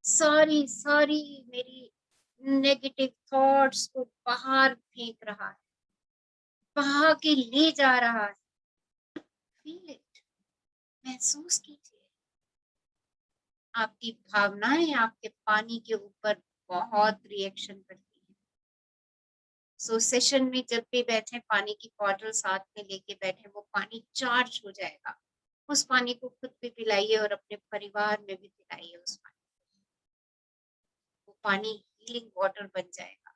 A: सारी सारी मेरी नेगेटिव थॉट्स को बाहर फेंक रहा है, बहा के ले जा रहा है। फील इट, महसूस कीजिए। आपकी भावनाएं आपके पानी के ऊपर बहुत रिएक्शन करती है। सो सेशन में जब भी बैठे, पानी की बॉटल साथ में लेके बैठे, वो पानी चार्ज हो जाएगा, उस पानी को खुद भी पिलाइए और अपने परिवार में भी पिलाइए उस पानी, वो पानी हीलिंग वाटर बन जाएगा।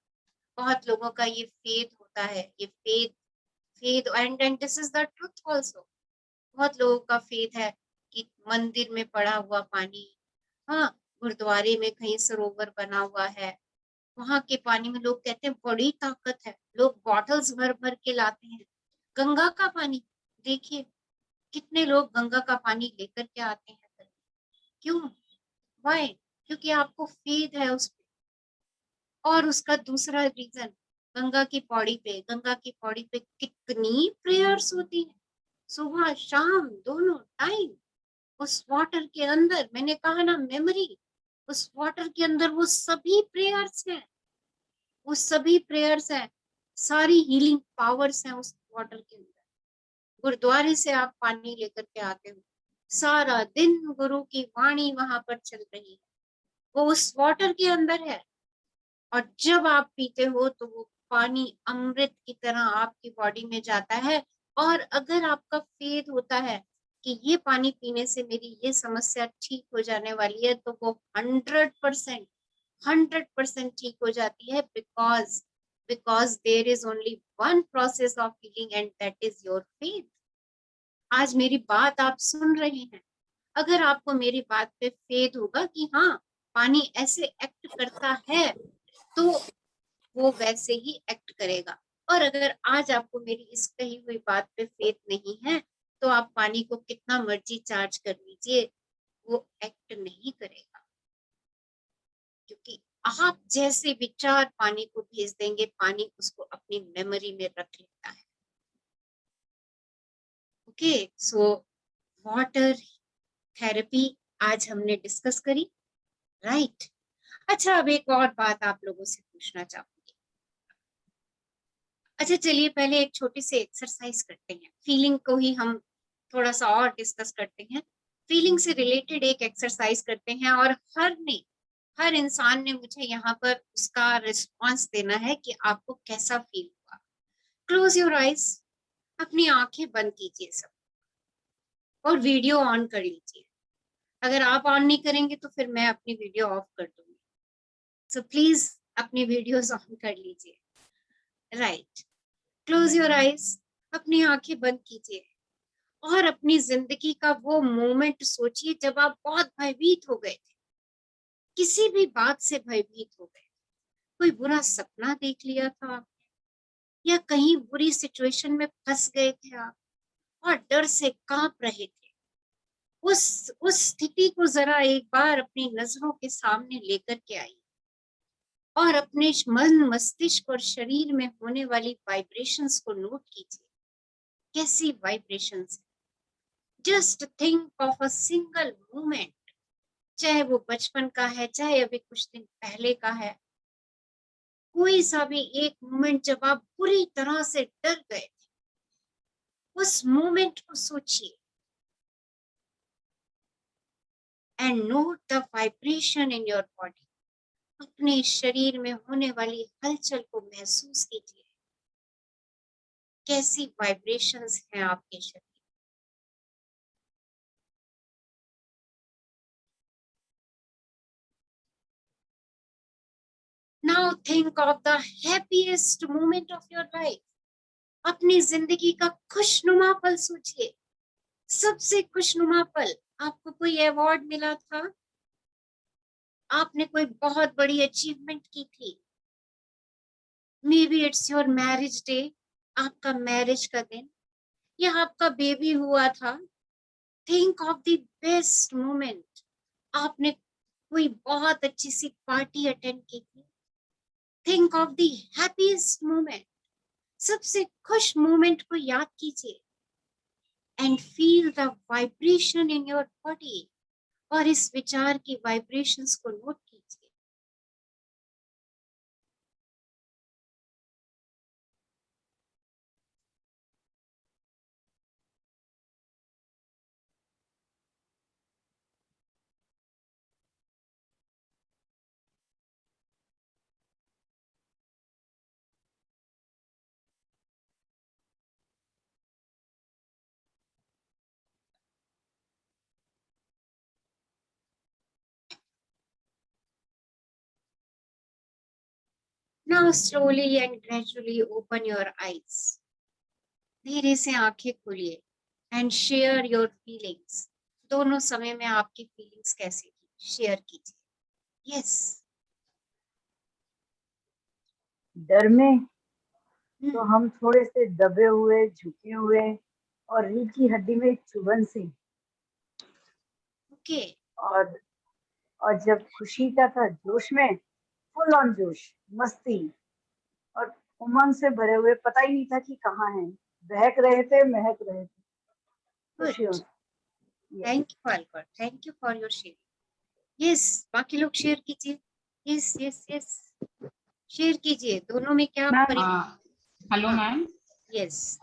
A: बहुत लोगों का ये फेथ होता है, ये faith faith and this is the truth also. बहुत लोगों का फेथ है कि मंदिर में पड़ा हुआ पानी, हाँ, गुरुद्वारे में कहीं सरोवर बना हुआ है, वहां के पानी में लोग कहते हैं बड़ी ताकत है, लोग बॉटल्स भर भर के लाते हैं। गंगा का पानी देखिए, कितने लोग गंगा का पानी लेकर के आते हैं। क्यों? वाई? क्योंकि आपको फेथ है उस पे। और उसका दूसरा रीजन, गंगा की पौड़ी पे कितनी प्रेयर्स होती है, सुबह शाम दोनों टाइम। उस वाटर के अंदर, मैंने कहा ना मेमोरी, उस वाटर के अंदर वो सभी प्रेयर्स हैं, वो सभी प्रेयर्स हैं, सारी हीलिंग पावर्स हैं उस वाटर के अंदर। गुरुद्वारे से आप पानी लेकर के आते हो, सारा दिन गुरु की वाणी वहां पर चल रही है, वो उस वाटर के अंदर है। और जब आप पीते हो तो वो पानी अमृत की तरह आपकी बॉडी में जाता है। और अगर आपका फेथ होता है कि ये पानी पीने से मेरी ये समस्या ठीक हो जाने वाली है, तो वो 100% ठीक हो जाती है, because there is only one process of healing and that is your faith. आज मेरी बात आप सुन रहे हैं, अगर आपको मेरी बात पे फेथ होगा कि हाँ, पानी ऐसे एक्ट करता है, तो वो वैसे ही एक्ट करेगा। और अगर आज आपको मेरी इस कही हुई बात पे फेथ नहीं है, तो आप पानी को कितना मर्जी चार्ज कर लीजिए, वो एक्ट नहीं करेगा। क्योंकि आप जैसे विचार पानी को भेज देंगे, पानी उसको अपनी मेमोरी में रख लेता है। ओके, सो वाटर थेरेपी आज हमने डिस्कस करी, राइट? अच्छा, अब एक और बात आप लोगों से पूछना चाहूंगी। अच्छा, चलिए पहले एक छोटी सी एक्सरसाइज करते हैं, फीलिंग को ही हम थोड़ा सा और डिस्कस करते हैं। फीलिंग से रिलेटेड एक एक्सरसाइज करते हैं, और हर इंसान ने मुझे यहाँ पर उसका रिस्पॉन्स देना है कि आपको कैसा फील हुआ। क्लोज योर आईज, अपनी आंखें बंद कीजिए सब, और वीडियो ऑन कर लीजिए। अगर आप ऑन नहीं करेंगे तो फिर मैं अपनी वीडियो ऑफ कर दूंगी, सो प्लीज अपनी वीडियोस ऑन कर लीजिए। राइट, क्लोज योर आईज, अपनी आंखें बंद कीजिए, और अपनी जिंदगी का वो मोमेंट सोचिए जब आप बहुत भयभीत हो गए थे, किसी भी बात से भयभीत हो गए, कोई बुरा सपना देख लिया था आपने, या कहीं बुरी सिचुएशन में फंस गए थे आप और डर से कांप रहे थे। उस स्थिति को जरा एक बार अपनी नजरों के सामने लेकर के आइए, और अपने मन, मस्तिष्क और शरीर में होने वाली वाइब्रेशंस को नोट कीजिए। कैसी vibrations? Just think of a single moment, चाहे वो बचपन का है, चाहे अभी कुछ दिन पहले का है, कोई सा भी एक मोमेंट जब आप पूरी तरह से डर गए थे, उस मोमेंट को सोचिए, and note the vibration in your body. अपने शरीर में होने वाली हलचल को महसूस कीजिए, कैसी वाइब्रेशंस हैं आपके शरीर। Now think of the happiest moment of your life. अपनी जिंदगी का खुशनुमा पल सोचिए, सबसे खुशनुमा पल। आपको कोई अवार्ड मिला था, आपने कोई बहुत बड़ी अचीवमेंट की थी, may be it's your marriage day, आपका मैरिज का दिन, या आपका बेबी हुआ था। Think of the best moment, आपने कोई बहुत अच्छी सी पार्टी अटेंड की थी। Think of the happiest moment, सबसे खुश मोमेंट को याद कीजिए and feel the vibration in your body, और इस विचार की वाइब्रेशंस को नोट कीजिए। Now slowly and gradually open your eyes. धीरे से आंखें खोलिए एंड शेयर योर फीलिंग्स। दोनों समय में आपकी फीलिंग्स कैसी थी, शेयर कीजिए। यस।
C: डर में तो हम थोड़े से दबे हुए, झुके हुए और रीढ़ की हड्डी में एक चुभन सी।
A: ओके।
C: और जब खुशी का था, जोश में, फुल ऑन जोश, मस्ती और उमंग से भरे हुए, पता ही नहीं था कि कहाँ हैं, बहक रहे थे, महक रहे थे खुशियों से।
A: Thank you Alcor, thank you for your share. Yes, बाकी लोग शेयर कीजिए। यस यस यस, शेयर कीजिए। दोनों में क्या
E: हेलो मैम।
A: यस।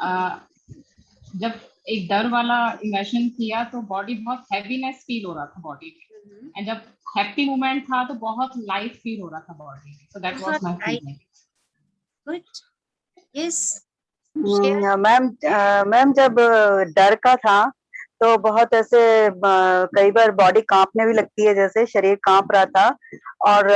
E: जब एक डर वाला इमोशन किया तो बॉडी बहुत हैवीनेस फील हो रहा था बॉडी में, एंड जब हैप्पी मोमेंट था तो बहुत लाइट फील हो रहा था बॉडी में। So that was my feeling.
A: Good. Yes
F: ma'am जब डर का था तो बहुत ऐसे कई बार बॉडी कांपने भी लगती है, जैसे शरीर कांप रहा था और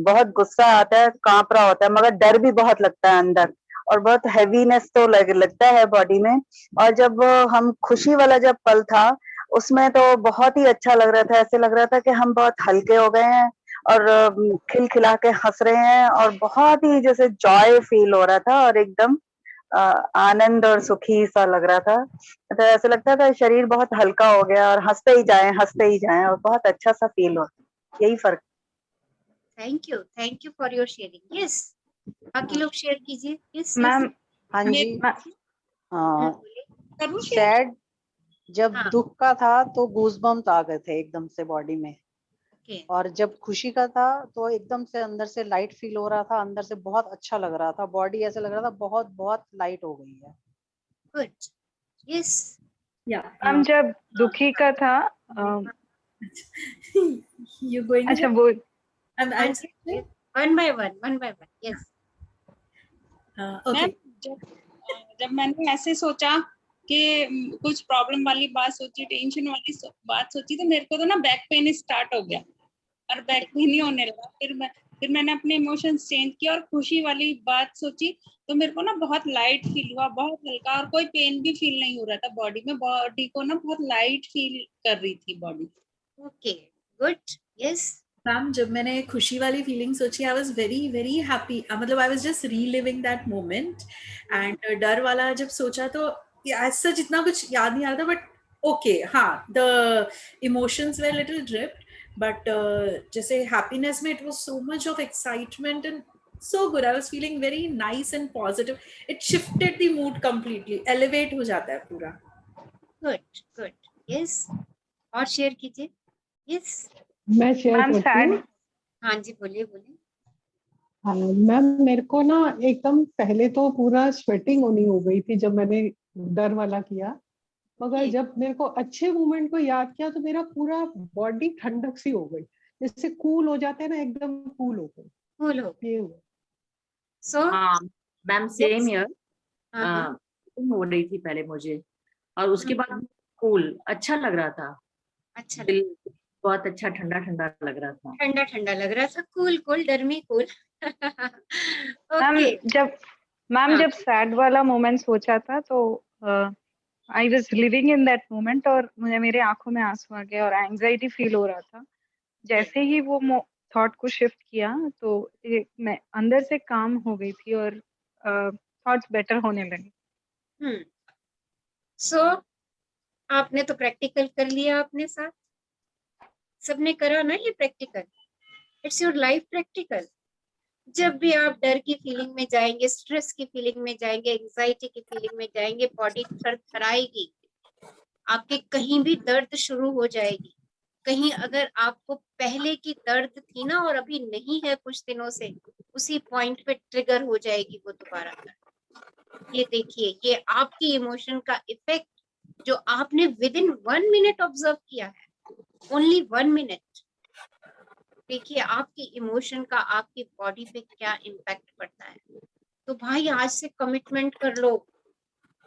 F: बहुत गुस्सा आता है, कांप रहा होता है, मगर डर भी बहुत लगता है अंदर और बहुत हैवीनेस तो लगता है बॉडी में। और जब हम खुशी वाला जब पल था उसमें तो बहुत ही अच्छा लग रहा था, ऐसे लग रहा था कि हम बहुत हल्के हो गए हैं और खिलखिला के हंस रहे हैं और बहुत ही जैसे जॉय फील हो रहा था और एकदम आनंद और सुखी सा लग रहा था। तो ऐसे लगता था शरीर बहुत हल्का हो गया और हंसते ही जाएं और बहुत अच्छा सा फील हो। यही फर्क।
A: Thank you for your sharing. Yes, बाकी लोग शेयर कीजिए। Yes
G: ma'am.
F: हाँ जी। हाँ,
G: सैड जब
A: हाँ।
G: दुख का था तो गूज़बम्स आ गए थे एकदम से बॉडी में,
A: ओके।
G: और जब खुशी का था तो एकदम से अंदर से लाइट फील हो रहा था, अंदर से बहुत अच्छा लग रहा था, बॉडी ऐसे लग रहा था बहुत बहुत लाइट हो गई है।
A: गुड। यस।
H: मैम जब दुखी का था
I: you going
H: अच्छा वो
A: one by one. Yes.
I: okay.
J: जब मैंने ऐसे सोचा कि कुछ प्रॉब्लम वाली बात सोची, टेंशन वाली बात सोची, तो मेरे को तो ना बैक पेन स्टार्ट हो गया और बैक पेन ही होने लगा। फिर मैंने अपने इमोशंस चेंज किया और खुशी वाली बात सोची तो मेरे को ना बहुत लाइट फील हुआ, बहुत हल्का, और कोई पेन भी फील नहीं हो रहा था बॉडी में। बॉडी को ना बहुत लाइट फील कर रही थी body.
A: Okay, good. Yes
I: ma'am, जब मैंने खुशी वाली फीलिंग सोची, I was very very happy. मतलब I was just reliving that moment. And डर वाला जब सोचा तो ऐसा जितना कुछ याद नहीं आ रहा था, बट ओके, हाँ, the emotions way little drift, but जैसे हैप्पीनेस में it was so much of excitement and so good. I was feeling very nice and positive. It shifted the mood completely. Elevate हो जाता है पूरा.
A: Good. Yes. और share कीजिए. Yes.
H: मैं share करती हूँ.
A: हाँ जी, बोलिए.
H: मैम, मेरे को ना एकदम पहले तो पूरा स्वेटिंग होनी हो गई थी जब मैंने डर वाला किया, मगर जब मेरे को अच्छे मोमेंट को याद किया तो मेरा पूरा बॉडी ठंडक सी हो गई, जैसे कूल हो जाते हैं ना, एकदम कूल हो गई.
A: कूल हो गई. So
K: ma'am same here. हो रही थी पहले मुझे, और उसके बाद कूल अच्छा लग रहा था.
A: अच्छा,
K: दिल बहुत अच्छा ठंडा ठंडा लग रहा था.
A: ठंडा लग रहा था. कूल डर में कूल.
H: मैम जब सैड वाला मोमेंट सोचा था तो I was living in that moment और मुझे मेरे आंखों में आंसू आ गए और एंजाइटी फील हो रहा था. जैसे ही वो
L: थॉट को शिफ्ट किया तो मैं अंदर से काम हो गई थी और थॉट्स बेटर होने लगे।
A: सो आपने तो प्रैक्टिकल कर लिया, अपने साथ सबने करा ना ये practical. It's your life practical. जब भी आप डर की फीलिंग में जाएंगे, स्ट्रेस की फीलिंग में जाएंगे, एंजाइटी की फीलिंग में जाएंगे, बॉडी थरथराएगी, आपके कहीं भी दर्द शुरू हो जाएगी। कहीं अगर आपको पहले की दर्द थी ना और अभी नहीं है कुछ दिनों से, उसी पॉइंट पे ट्रिगर हो जाएगी वो दोबारा दर्द। ये देखिए, ये आपकी इमोशन का इफेक्ट जो आपने विद इन 1 मिनट ऑब्जर्व किया है, ओनली 1 मिनट। देखिए आपकी इमोशन का आपकी बॉडी पे क्या इम्पैक्ट पड़ता है। तो भाई आज से कमिटमेंट कर लो।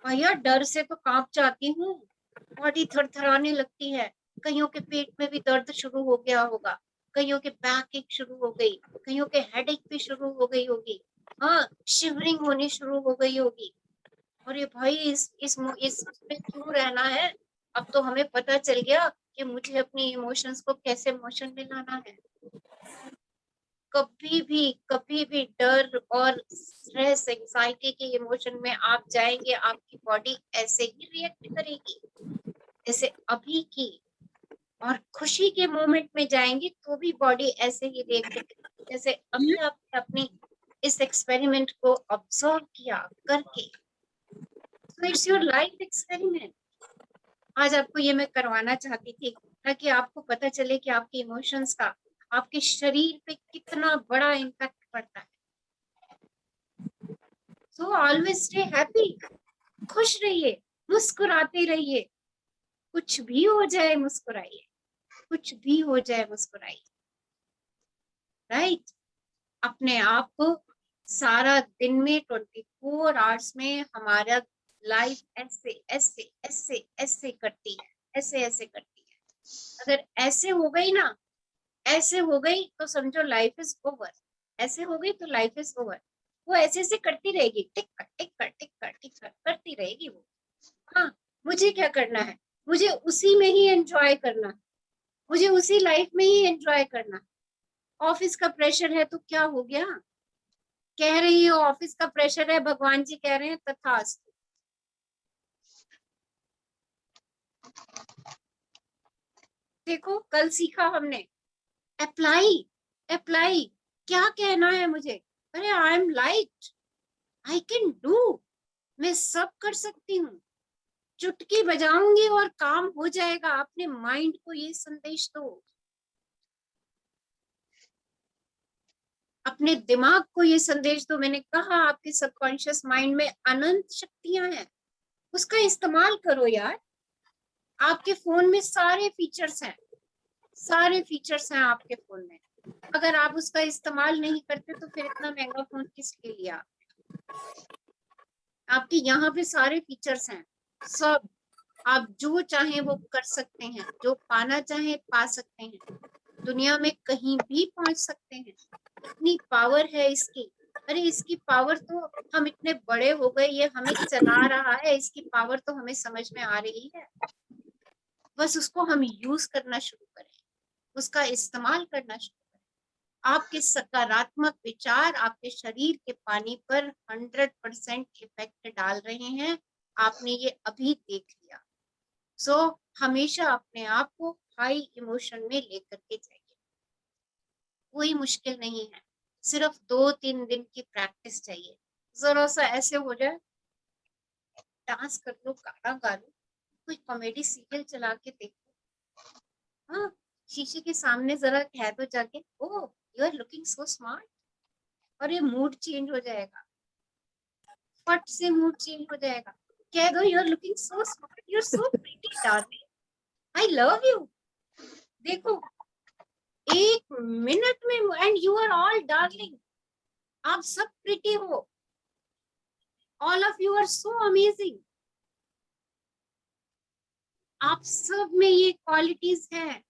A: भैया डर से तो कांप जाती हूँ, बॉडी थरथराने लगती है, कईयों के पेट में भी दर्द शुरू हो गया होगा, कईयों के बैक एक शुरू हो गई, कईयों के हेडेक भी शुरू हो गई होगी, हाँ शिवरिंग होनी शुरू हो गई होगी। और ये भाई इस पे क्यों रहना है। अब तो हमें पता चल गया कि मुझे अपनी इमोशंस को कैसे मोशन में लाना है। कभी भी डर और स्ट्रेस एंजाइटी के इमोशन में आप जाएंगे, आपकी बॉडी ऐसे ही रिएक्ट करेगी जैसे अभी की। और खुशी के मोमेंट में जाएंगे तो भी बॉडी ऐसे ही रिएक्ट करेगी जैसे अभी आपने अपनी इस एक्सपेरिमेंट को ऑब्जर्व किया करके। So it's your life experiment। आज आपको ये मैं करवाना चाहती थी ताकि आपको पता चले कि आपके इमोशंस का आपके शरीर पे कितना बड़ा इम्पैक्ट पड़ता है। So always stay happy। खुश रहिए, मुस्कुराते रहिए, कुछ भी हो जाए मुस्कुराइए, कुछ भी हो जाए मुस्कुराइए। राइट। अपने आप को सारा दिन में 24 आवर्स में हमारा लाइफ ऐसे ऐसे ऐसे ऐसे करती है, ऐसे ऐसे करती है। अगर ऐसे हो गई ना, ऐसे हो गई तो समझो लाइफ इज ओवर। ऐसे हो गई तो लाइफ इज ओवर। वो ऐसे ऐसे करती रहेगी, टिक कर टिक कर टिक कर टिक कर करती रहेगी वो। हाँ, मुझे क्या करना है, मुझे उसी में ही एंजॉय करना है, मुझे उसी लाइफ में ही एंजॉय करना है। ऑफिस का प्रेशर है तो क्या हो गया, कह रही हो ऑफिस का प्रेशर है, भगवान जी कह रहे हैं तथास्तु। देखो कल सीखा हमने, अप्लाई अप्लाई। क्या कहना है मुझे, अरे I M light, I can do, मैं सब कर सकती हूँ, चुटकी बजाऊंगी और काम हो जाएगा। अपने माइंड को ये संदेश दो, अपने दिमाग को ये संदेश दो। मैंने कहा आपके सबकॉन्शियस माइंड में अनंत शक्तियां हैं, उसका इस्तेमाल करो यार। आपके फोन में सारे फीचर्स हैं, सारे फीचर्स हैं आपके फोन में। अगर आप उसका इस्तेमाल नहीं करते तो फिर इतना महंगा फोन किस लिए लिया। आपके यहाँ पे सारे फीचर्स हैं, सब आप जो चाहें वो कर सकते हैं, जो पाना चाहें पा सकते हैं, दुनिया में कहीं भी पहुंच सकते हैं। इतनी पावर है इसकी। अरे इसकी पावर तो हम इतने बड़े हो गए, ये हमें चला रहा है, इसकी पावर तो हमें समझ में आ रही है। बस उसको हम यूज करना शुरू करें, उसका इस्तेमाल करना शुरू करें। आपके सकारात्मक विचार आपके शरीर के पानी पर 100% इफेक्ट डाल रहे हैं। आपने ये अभी देख लिया। सो हमेशा अपने आप को हाई इमोशन में लेकर के जाइए। कोई मुश्किल नहीं है, सिर्फ 2-3 दिन की प्रैक्टिस चाहिए। जरा सा ऐसे हो जाए, डांस कर लो, गाना गा लो, कोई कॉमेडी सीरियल चला के देखो। हाँ, शीशे के सामने जरा कह दो जाके, oh you are looking so smart, और ये मूड चेंज हो जाएगा, फट से मूड चेंज हो जाएगा। कह दो you are looking so smart, you are so pretty darling, I love you. देखो 1 मिनट में, and you are all darling, आप सब प्रीटी हो, all of you are so amazing. आप सब में ये क्वालिटीज हैं।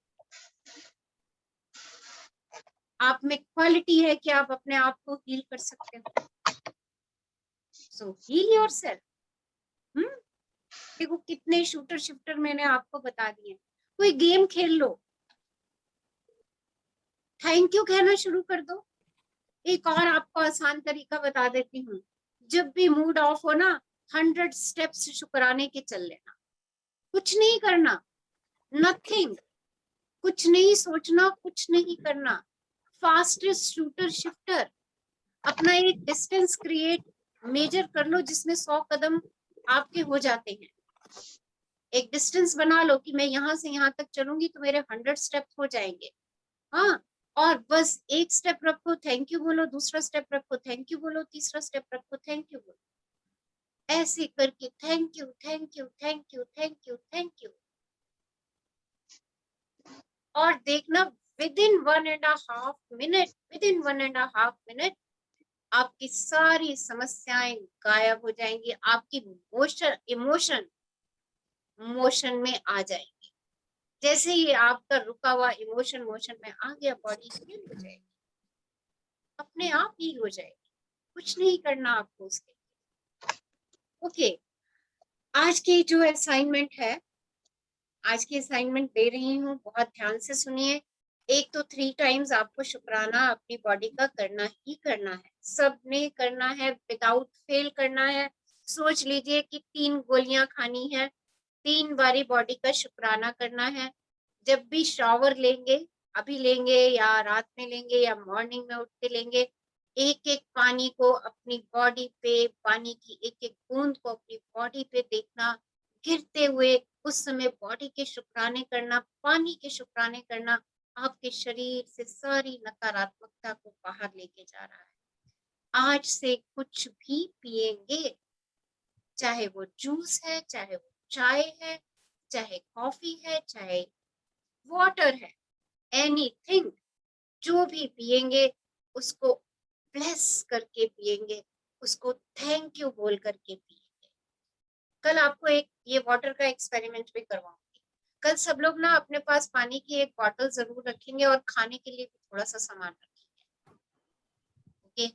A: आप में क्वालिटी है कि आप अपने आप को हील कर सकते हो। सो हील योरसेल्फ। देखो कितने शूटर शिफ्टर मैंने आपको बता दिए। कोई गेम खेल लो, थैंक यू कहना शुरू कर दो। एक और आपको आसान तरीका बता देती हूँ, जब भी मूड ऑफ हो ना 100 स्टेप्स शुक्राने के चल लेना, कुछ नहीं करना, नथिंग, कुछ नहीं सोचना, कुछ नहीं करना, फास्टेस्ट शूटर शिफ्टर, अपना एक डिस्टेंस क्रिएट मेजर कर लो जिसमें 100 कदम आपके हो जाते हैं। एक डिस्टेंस बना लो कि मैं यहाँ से यहाँ तक चलूंगी तो मेरे 100 स्टेप हो जाएंगे। हाँ, और बस एक स्टेप रखो, थैंक यू बोलो, दूसरा स्टेप रखो, थैंक यू बोलो, तीसरा स्टेप रखो, थैंक यू बोलो, ऐसे करके thank you thank you thank you thank you thank you. और देखना विदिन 1.5 मिनट आपकी सारी समस्याएं गायब हो जाएंगी, आपकी इमोशन मोशन में आ जाएंगे। जैसे ही आपका रुका हुआ इमोशन मोशन में आ गया, बॉडी हील हो जाएगी, अपने आप हील हो जाएगी, कुछ नहीं करना आपको उसके। ओके, आज की जो असाइनमेंट है, आज की असाइनमेंट दे रही हूँ, बहुत ध्यान से सुनिए। एक तो 3 टाइम्स आपको शुक्राना अपनी बॉडी का करना ही करना है, सबने करना है, विदाउट फेल करना है। सोच लीजिए कि 3 गोलियां खानी है, 3 बारी बॉडी का शुक्राना करना है। जब भी शावर लेंगे, अभी लेंगे या रात में लेंगे या मॉर्निंग में उठ के लेंगे, एक एक पानी को अपनी बॉडी पे, पानी की एक एक बूंद को अपनी बॉडी पे देखना, गिरते हुए उस समय बॉडी के शुक्राने करना, पानी के शुक्राने करना, आपके शरीर से सारी नकारात्मकता को बाहर लेके जा रहा है। आज से कुछ भी पिएंगे, चाहे वो जूस है, चाहे वो चाय है, चाहे कॉफी है, चाहे वाटर है, एनीथिंग, जो भी पिएंगे उसको ब्लेस करके पिएंगे, उसको थैंक यू बोल करके पिएंगे। कल आपको एक ये वाटर का एक्सपेरिमेंट भी करवाऊंगी। कल सब लोग ना अपने पास पानी की एक बॉटल जरूर रखेंगे और खाने के लिए भी थोड़ा सा सामान रखेंगे। ओके,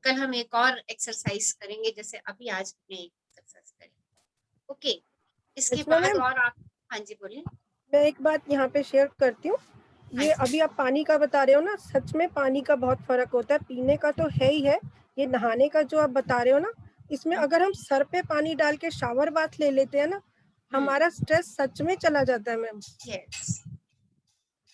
A: कल हम एक और एक्सरसाइज करेंगे, जैसे अभी आज हमने एक एक्सरसाइज करी। ओके, इसके बाद और आप, हाँ जी बोलिए।
B: मैं एक बात यहाँ पे शेयर करती हूँ। ये अभी आप पानी का बता रहे हो ना, सच में पानी का बहुत फर्क होता है, पीने का तो है ही है, ये नहाने का जो आप बता रहे हो ना, इसमें अगर हम सर पे पानी डाल के शावर बाथ ले लेते हैं ना, हमारा स्ट्रेस सच में चला जाता है मैम।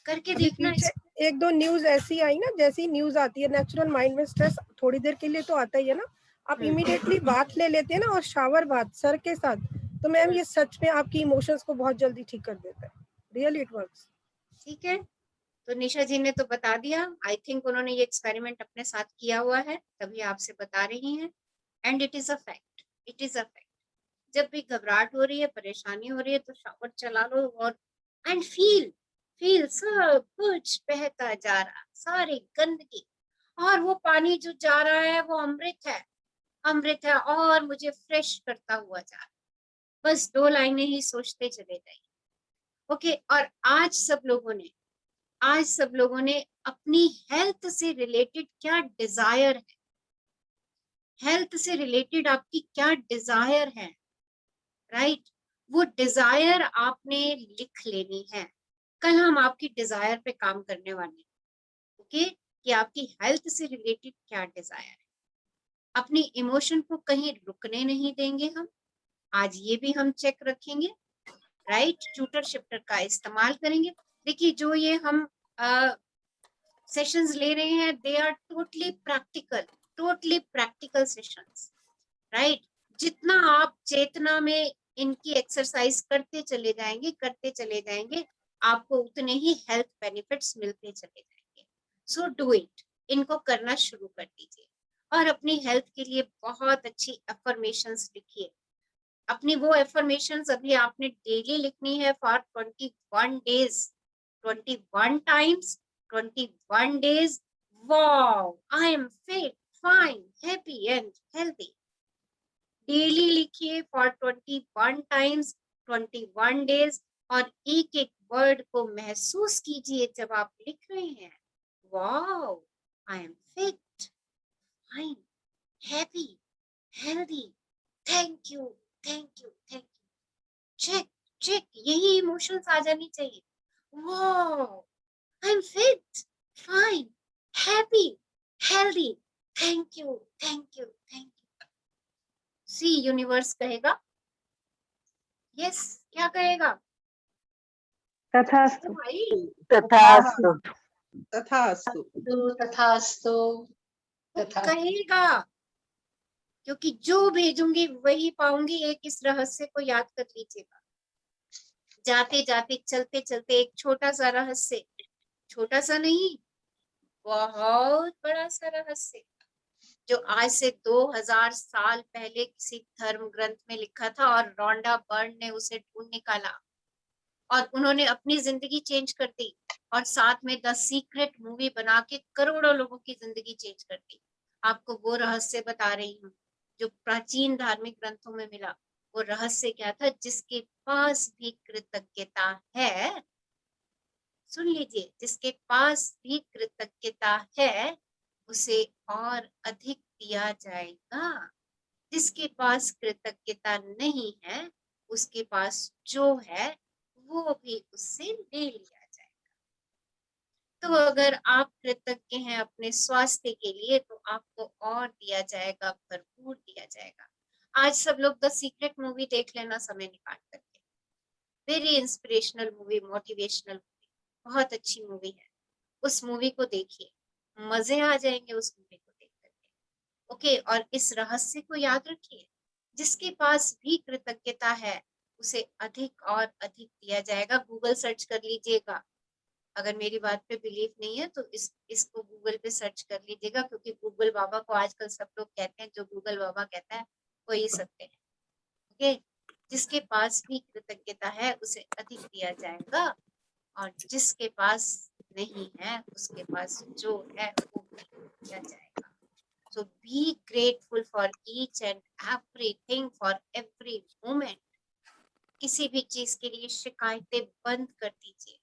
A: करके देखना।
B: एक दो न्यूज ऐसी आई ना, जैसी न्यूज आती है, नेचुरल माइंड में स्ट्रेस थोड़ी देर के लिए तो आता ही है ना, आप इमीडिएटली बाथ ले लेते हैं ना, और शावर बाथ सर के साथ, तो मैम ये सच में आपकी इमोशंस को बहुत जल्दी ठीक कर देता है, रियली इट वर्क्स।
A: ठीक है, तो निशा जी ने तो बता दिया, आई थिंक उन्होंने ये एक्सपेरिमेंट अपने साथ किया हुआ है, तभी आपसे बता रही हैं, and it is a fact, it is a fact. जब भी घबराहट हो रही है, परेशानी हो रही है, तो शावर चला लो और एंड फील सब कुछ बहता जा रहा, सारी गंदगी, और वो पानी जो जा रहा है वो अमृत है, अमृत है, और मुझे फ्रेश करता हुआ जा रहा। बस 2 लाइनें ही सोचते चले जाइए। ओके, और आज सब लोगों ने अपनी हेल्थ से रिलेटेड क्या डिजायर है, हेल्थ से रिलेटेड आपकी क्या डिजायर है, राइट, वो डिजायर आपने लिख लेनी है। कल हम आपकी डिजायर पे काम करने वाले हैं। ओके, कि आपकी हेल्थ से रिलेटेड क्या डिजायर है। अपनी इमोशन को कहीं रुकने नहीं देंगे हम, आज ये भी हम चेक रखेंगे, राइट, शूटर शिफ्टर का इस्तेमाल करेंगे। देखिए, जो ये हम सेशंस ले रहे हैं, they are totally practical sessions, right. जितना आप चेतना में इनकी एक्सरसाइज करते चले जाएंगे, आपको उतने ही हेल्थ बेनिफिट्स मिलते चले जाएंगे। सो डू इट, इनको करना शुरू कर दीजिए, और अपनी हेल्थ के लिए बहुत अच्छी अफर्मेशंस लिखिए। अपनी वो एफर्मेशंस अभी आपने डेली लिखनी है for 21 days, 21 times, 21 days. Wow, I am fit, fine, happy and healthy. Daily लिखिए फॉर 21 टाइम्स, 21 डेज, और एक एक वर्ड को महसूस कीजिए जब आप लिख रहे हैं। Wow, I am fit, fine, happy, healthy, thank you thank you thank you. Check check, यही इमोशंस आ जानी चाहिए। Wow, I am fit, fine, happy, healthy. Thank you, thank you, thank you. See universe कहेगा yes, क्या कहेगा?
L: तथास्तु।
A: भाई
F: तथास्तु।
G: तथास्तु।
M: तथास्तु
A: वो
M: तथा
A: कहेगा, क्योंकि जो भेजूंगी वही पाऊंगी। एक इस रहस्य को याद कर लीजिएगा। जाते जाते चलते चलते एक छोटा सा रहस्य, छोटा सा नहीं, बहुत बड़ा सा रहस्य, जो आज से 2000 साल पहले किसी धर्म ग्रंथ में लिखा था और रोंडा बर्न ने उसे ढूंढ निकाला और उन्होंने अपनी जिंदगी चेंज कर दी और साथ में द सीक्रेट मूवी बना के करोड़ों लोगों की जिंदगी चेंज कर दी। आपको वो रहस्य बता रही हूँ जो प्राचीन धार्मिक ग्रंथों में मिला। वो रहस्य क्या था? जिसके पास भी कृतज्ञता है, सुन लीजिए, जिसके पास भी कृतज्ञता है उसे और अधिक दिया जाएगा। जिसके पास कृतज्ञता नहीं है उसके पास जो है वो भी उससे ले लिया जाएगा। तो अगर आप कृतज्ञ हैं अपने स्वास्थ्य के लिए तो आपको और दिया जाएगा, भरपूर दिया जाएगा। आज सब लोग द सीक्रेट मूवी देख लेना समय निकाल करके। Very inspirational movie, motivational movie, बहुत अच्छी मूवी है। उस मूवी को देखिए, मजे आ जाएंगे उस मूवी को देख करके। ओके, और इस रहस्य को याद रखिए, जिसके पास भी कृतज्ञता है उसे अधिक और अधिक दिया जाएगा। गूगल सर्च कर लीजिएगा। अगर मेरी बात पे बिलीव नहीं है तो इसको गूगल पे सर्च कर लीजिएगा, क्योंकि गूगल बाबा को आजकल सब लोग कहते हैं, जो गूगल बाबा कहता है वही सत्य है। ओके, जिसके पास भी कृतज्ञता है उसे अधिक दिया जाएगा और जिसके पास नहीं है उसके पास जो है वो भी दिया जाएगा। So be grateful for each and everything, for every moment. किसी भी चीज के लिए शिकायतें बंद कर दीजिए।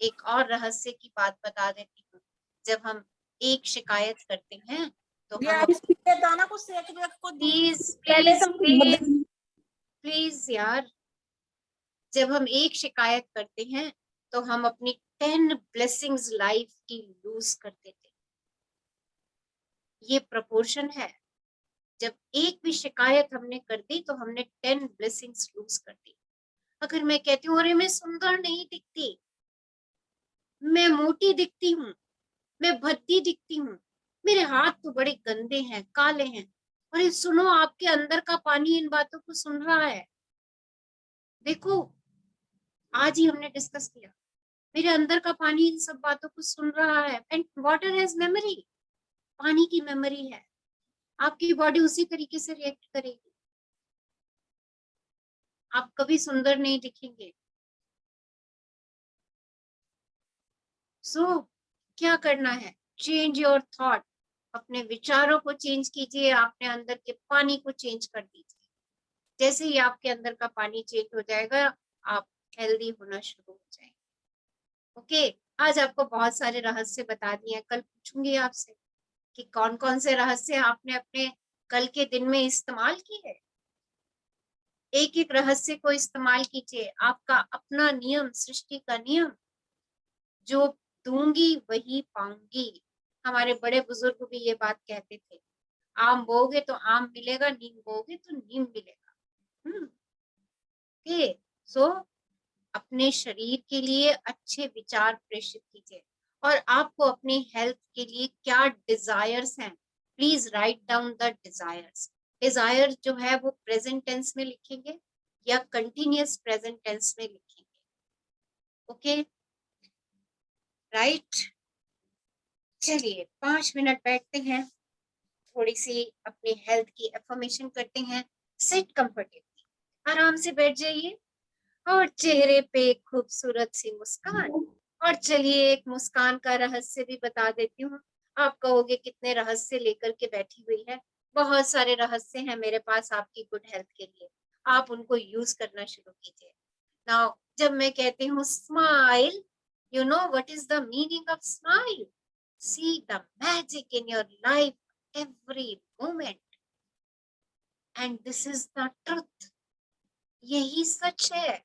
A: एक और रहस्य की बात बता देती हूँ। जब हम एक शिकायत करते हैं तो हम
M: दाना को सेक को
A: प्लीज प्लीज प्लीज प्लीज यार, जब हम एक शिकायत करते हैं तो हम अपनी 10 ब्लेसिंग्स लाइफ की लूज कर देते हैं। ये प्रपोर्शन है। जब एक भी शिकायत हमने कर दी तो हमने 10 ब्लेसिंग्स लूज कर दी। अगर मैं कहती हूँ अरे मैं सुंदर नहीं दिखती, मैं मोटी दिखती हूँ, मैं भद्दी दिखती हूँ, मेरे हाथ तो बड़े गंदे हैं, काले हैं, अरे सुनो, आपके अंदर का पानी इन बातों को सुन रहा है। देखो, आज ही हमने डिस्कस किया, मेरे अंदर का पानी इन सब बातों को सुन रहा है। एंड वाटर हैज मेमोरी, पानी की मेमोरी है। आपकी बॉडी उसी तरीके से रिएक्ट करेगी। आप कभी सुंदर नहीं दिखेंगे। सो क्या करना है? Change your thought. अपने विचारों को चेंज कीजिए, अपने अंदर के पानी को चेंज कर दीजिए। जैसे ही आपके अंदर का पानी चेंज हो जाएगा आप हेल्दी होना शुरू हो जाएंगे। ओके, आज आपको बहुत सारे रहस्य बता दिए हैं। कल पूछूंगी आपसे कि कौन कौन से रहस्य आपने अपने कल के दिन में इस्तेमाल किए। एक एक रहस्य को इस्तेमाल कीजिए। आपका अपना नियम, सृष्टि का नियम, जो दूंगी वही पाऊंगी। हमारे बड़े बुजुर्ग भी ये बात कहते थे, आम बोओगे तो आम मिलेगा, नीम बोओगे तो नीम मिलेगा। ओके, सो अपने शरीर के लिए अच्छे विचार प्रेषित कीजिए। और आपको अपनी हेल्थ के लिए क्या डिजायर्स हैं, please write down the desires. Desire जो है वो प्रेजेंट टेंस में लिखेंगे या कंटिन्यूअस प्रेजेंट टेंस में लिखेंगे। Okay, right. चलिए 5 मिनट बैठते हैं, थोड़ी सी अपनी हेल्थ की एफर्मेशन करते हैं। सिट कंफर्टेबली, आराम से बैठ जाइए और चेहरे पे एक खूबसूरत सी मुस्कान। और चलिए एक मुस्कान का रहस्य भी बता देती हूँ। आप कहोगे कितने रहस्य लेकर के बैठी हुई है। बहुत सारे रहस्य हैं मेरे पास आपकी गुड हेल्थ के लिए, आप उनको यूज करना शुरू कीजिए। नाउ जब मैं कहती हूँ smile, you know what is the meaning of smile? See the magic in your life every moment, and this is the truth. यही सच है,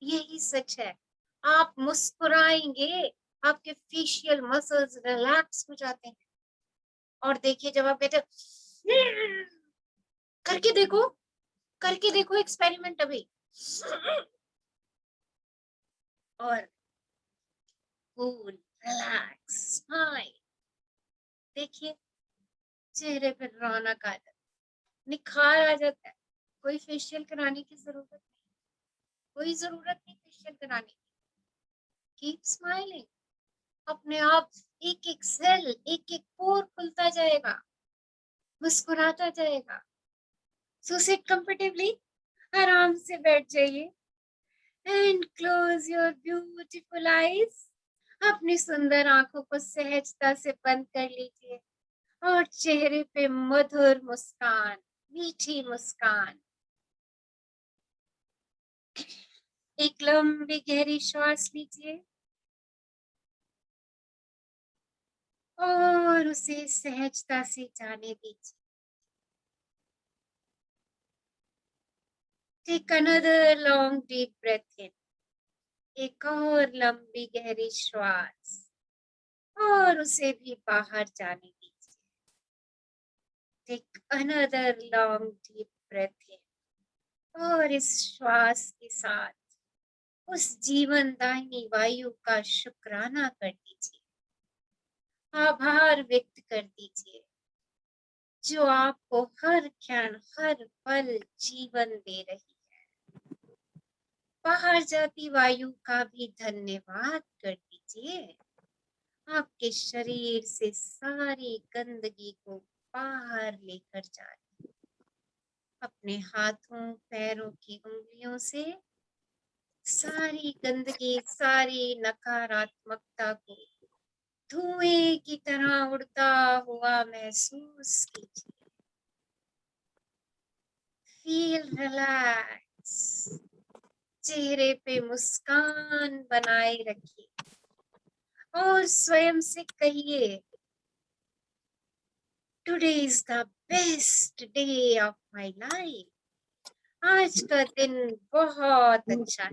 A: यही सच है। आप मुस्कुराएंगे, आपके फेशियल मसल्स रिलैक्स हो जाते हैं। और देखिए जब आप कहते हो करके देखो एक्सपेरिमेंट अभी, और कूल रिलैक्स स्माइल, देखिए चेहरे पर रौनक आ जाती है, निखार आ जाता है। कोई फेशियल कराने की जरूरत नहीं, कोई जरूरत नहीं फेशियल कराने की। कीप स्माइलिंग, अपने आप एक एक सेल, एक एक पोर खुलता जाएगा, मुस्कुराता जाएगा। सो सिट कंफर्टेबली, आराम से बैठ जाइए and close your beautiful eyes. अपनी सुंदर आंखों को सहजता से बंद कर लीजिए और चेहरे पे मधुर मुस्कान, मीठी मुस्कान। एक लंबी गहरी श्वास लीजिए और उसे सहजता से जाने दीजिए। Take another long deep breath in, एक और लंबी गहरी श्वास, और उसे भी बाहर जाने दीजिए। Take another long deep breath in, और इस श्वास के साथ उस जीवनदायिनी वायु का शुक्राना कर दीजिए, आभार व्यक्त कर दीजिए, जो आपको हर क्षण हर पल जीवन दे रही है। बाहर जाती वायु का भी धन्यवाद कर दीजिए, आपके शरीर से सारी गंदगी को बाहर लेकर जा रही है। अपने हाथों पैरों की उंगलियों से सारी गंदगी, सारी नकारात्मकता को धुएं की तरह उड़ता हुआ महसूस कीजिए। फील रिलैक्स, चेहरे पे मुस्कान बनाए रखिए और स्वयं से कहिए, today is the best day of my life. आज का दिन बहुत अच्छा है।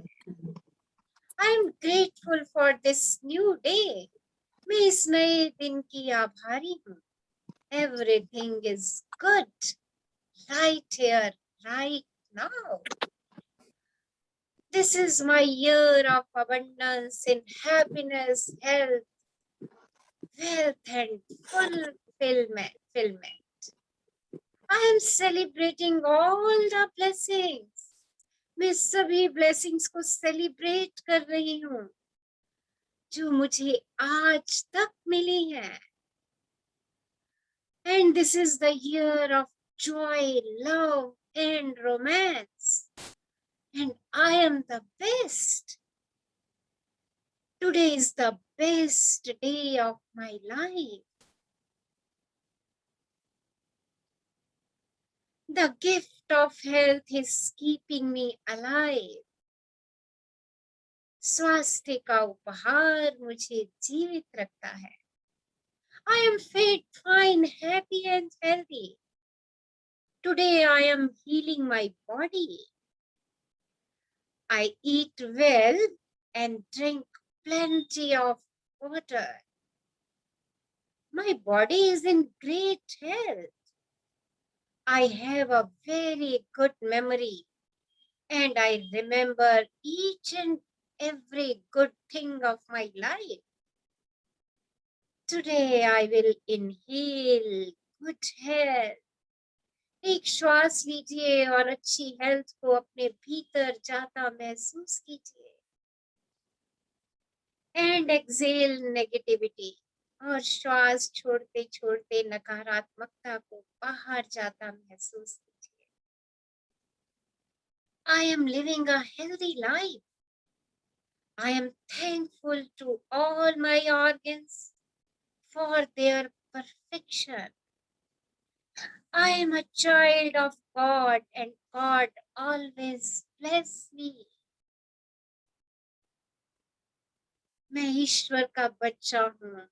A: I am grateful for this new day. मैं इस नए दिन की आभारी हूँ। Everything is good right here, right now. This is my year of abundance in happiness, health, wealth, and fulfillment. I am celebrating all the blessings. मैं सभी blessings को celebrate कर रही हूँ जो मुझे आज तक मिली हैं. And this is the year of joy, love, and romance. And I am the best. Today is the best day of my life. The gift of health is keeping me alive. स्वास्थ्य का उपहार मुझे जीवित रखता है. I am fit, fine, happy, and healthy. Today I am healing my body. I eat well and drink plenty of water. My body is in great health. I have a very good memory and I remember each and every good thing of my life. Today I will inhale good health. एक श्वास लीजिए और अच्छी health को अपने भीतर जाता महसूस कीजिए. एंड एक्सेल नेगेटिविटी, और श्वास छोड़ते छोड़ते नकारात्मकता को बाहर जाता महसूस कीजिए. I am living a healthy life. I am thankful to all my organs for their perfection. I am a child of God and God always bless me. मैं ईश्वर का बच्चा हूँ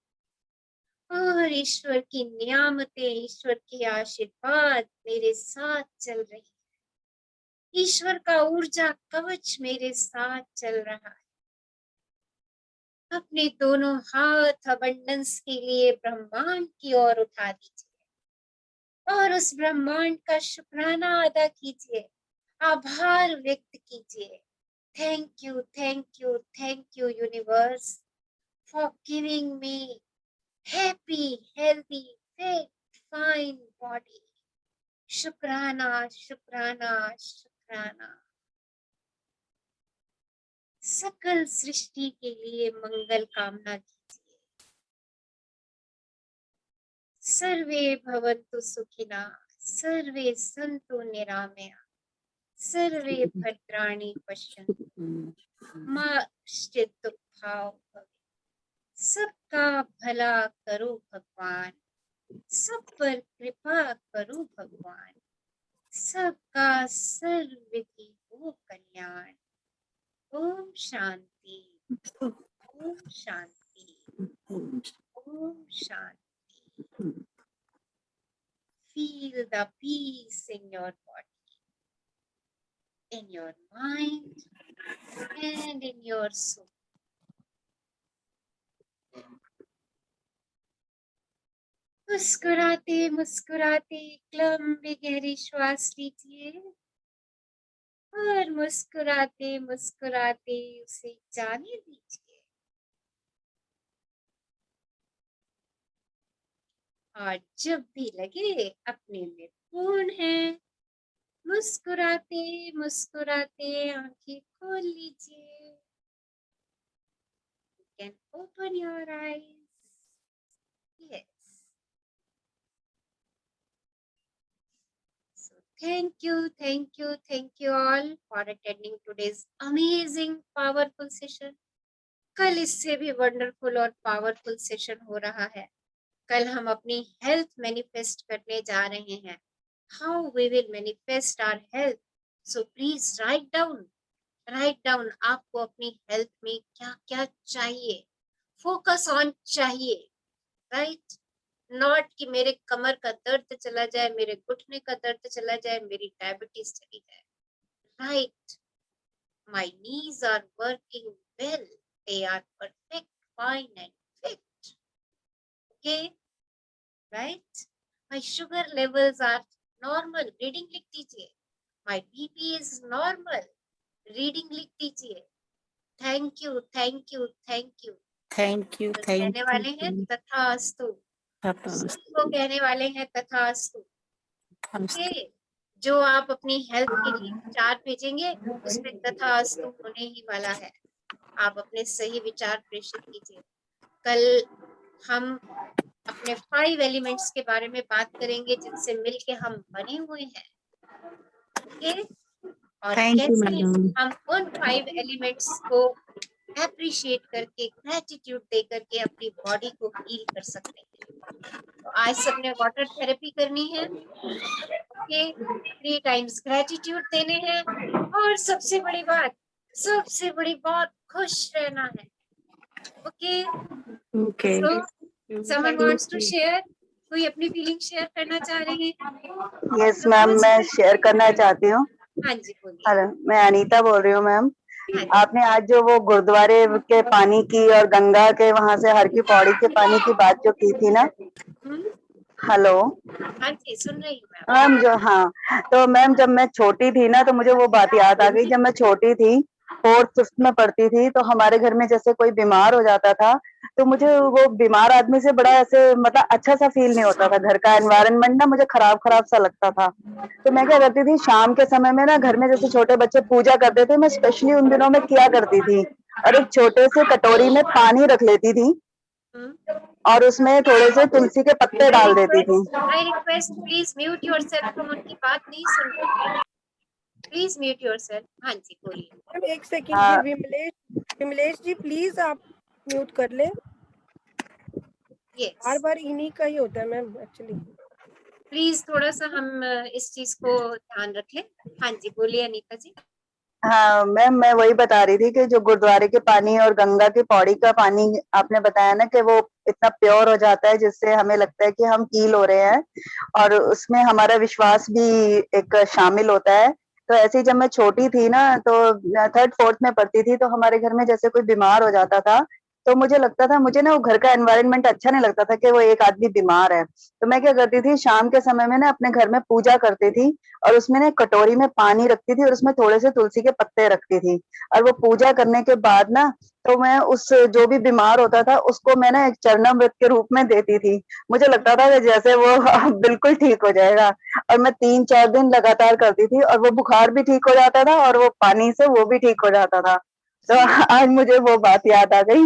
A: और ईश्वर की नियामतें, ईश्वर के आशीर्वाद मेरे साथ चल रही है. ईश्वर का ऊर्जा कवच मेरे साथ चल रहा है. अपने दोनों हाथ अबंडेंस के लिए ब्रह्मांड की ओर उठा दीजिए और उस ब्रह्मांड का शुक्राना अदा कीजिए, आभार व्यक्त कीजिए। Thank you, thank you, thank you universe for giving me happy, healthy, fit, fine body. शुक्राना, शुक्राना, शुक्राना। सकल सृष्टि के लिए मंगल कामना कीजिए। सर्वे भवन्तु सुखिना, सर्वे सन्तु निरामया, सर्वे भद्राणि पश्यन्तु मा कश्चित् दुःखभाग् भवेत्। सबका भला करो भगवान, सब पर कृपा करो भगवान, सबका सर्वविधि हो कल्याण। Om Shanti, Om Shanti, Om Shanti. Feel the peace in your body, in your mind, and in your soul. मुस्कुराते मुस्कुराते एक लंबी गहरी श्वास लीजिए और मुस्कुराते मुस्कुराते उसे जाने दीजिए। और जब भी लगे अपने में पूर्ण है, मुस्कुराते मुस्कुराते आंखें खोल लीजिए। You can open your eyes. Yes. So thank you all for attending today's amazing, powerful session. कल इससे भी वंडरफुल और पावरफुल सेशन हो रहा है। कल हम अपनी हेल्थ मैनिफेस्ट करने जा रहे हैं। How we will manifest our health, so please write down आपको अपनी हेल्थ में क्या क्या चाहिए। फोकस ऑन चाहिए, राइट? नॉट कि मेरे कमर का दर्द चला जाए, मेरे घुटने का दर्द चला जाए, मेरी डायबिटीज चली जाए। Right, my knees are working well, they are perfect, fine and fit. Okay, right? My sugar levels are normal. Reading लिख दीजिए। My BP is normal. Reading लिख दीजिए। Thank you, thank you, thank you.
N: Thank you,
A: तो
N: thank
A: कहने वाले हैं
N: you.
A: तथास्तु। सबको कहने वाले हैं तथास्तु। Okay, जो आप अपनी हेल्थ के लिए विचार भेजेंगे उसमें तथास्तु होने ही वाला है। आप अपने सही विचार प्रेषित कीजिए। कल हम अपने 5 एलिमेंट्स के बारे में बात करेंगे जिनसे मिलके हम बने हुए हैं। ओके, और
N: थैंक यू
A: कैसे
N: मैडम।
A: हम उन 5 एलिमेंट्स को एप्रिशिएट करके, ग्रेटिट्यूड दे करके अपनी बॉडी को हील कर सकते हैं। तो आज सबने वाटर थेरेपी करनी है। ओके, 3 टाइम्स ग्रेटिट्यूड देने हैं और सबसे बड़ी बात खुश रहना है। Okay,
N: okay,
A: someone wants to share? कोई अपनी फीलिंग शेयर करना चाह रहे हैं?
F: यस मैम, मैं शेयर करना चाहती हूँ।
A: हाँ जी, बोलिए।
F: हेलो, मैं अनीता बोल रही हूँ मैम। आपने आज जो वो गुरुद्वारे के पानी की और गंगा के वहां से हर की पौड़ी के पानी की बात जो की थी ना। हेलो,
A: हाँ जी, सुन रही हूँ
F: मैम। जो हाँ, तो मैम जब मैं छोटी थी ना तो मुझे वो बात याद आ गई। जब मैं छोटी थी, 4th 5th में पढ़ती थी, तो हमारे घर में जैसे कोई बीमार हो जाता था तो मुझे वो बीमार आदमी से बड़ा ऐसे मतलब अच्छा सा फील नहीं होता था। घर का एनवायरनमेंट ना मुझे खराब सा लगता था। तो मैं क्या करती थी, शाम के समय में ना घर में जैसे छोटे बच्चे पूजा करते थे, मैं स्पेशली उन दिनों में क्या करती थी, और एक छोटे से कटोरी में पानी रख लेती थी और उसमें थोड़े से तुलसी के पत्ते डाल देती थी।
A: I request please mute yourself, हम उनकी बात नहीं सुन रहे। Please mute yourself. हाँ जी, बोलिए।
B: मैम एक सेकंड, ये विमलेश जी प्लीज आप म्यूट कर लें।
A: Yes.
B: बार इन्हीं का ही होता है मैम एक्चुअली।
A: प्लीज थोड़ा सा हम इस चीज को ध्यान रखें। हाँ जी, बोलिए अनीता जी।
F: हाँ मैम, मैं वही बता रही थी कि जो गुरुद्वारे के पानी और गंगा की पौड़ी का पानी आपने बताया ना कि वो इतना प्योर हो जाता है जिससे हमें लगता है कि हम हील हो रहे हैं, और उसमें हमारा विश्वास भी एक शामिल होता है। तो ऐसे ही जब मैं छोटी थी ना तो 3rd 4th में पढ़ती थी, तो हमारे घर में जैसे कोई बीमार हो जाता था तो मुझे लगता था, मुझे ना वो घर का एनवायरनमेंट अच्छा नहीं लगता था कि वो एक आदमी बीमार है। तो मैं क्या करती थी, शाम के समय में ना अपने घर में पूजा करती थी और उसमें ना कटोरी में पानी रखती थी और उसमें थोड़े से तुलसी के पत्ते रखती थी, और वो पूजा करने के बाद ना तो मैं उस जो भी बीमार होता था उसको मैं ना एक चरणामृत के रूप में देती थी। मुझे लगता था कि जैसे वो बिल्कुल ठीक हो जाएगा, और मैं 3-4 दिन लगातार करती थी और वो बुखार भी ठीक हो जाता था और वो पानी से वो भी ठीक हो जाता था। तो आज मुझे वो बात याद आ गई।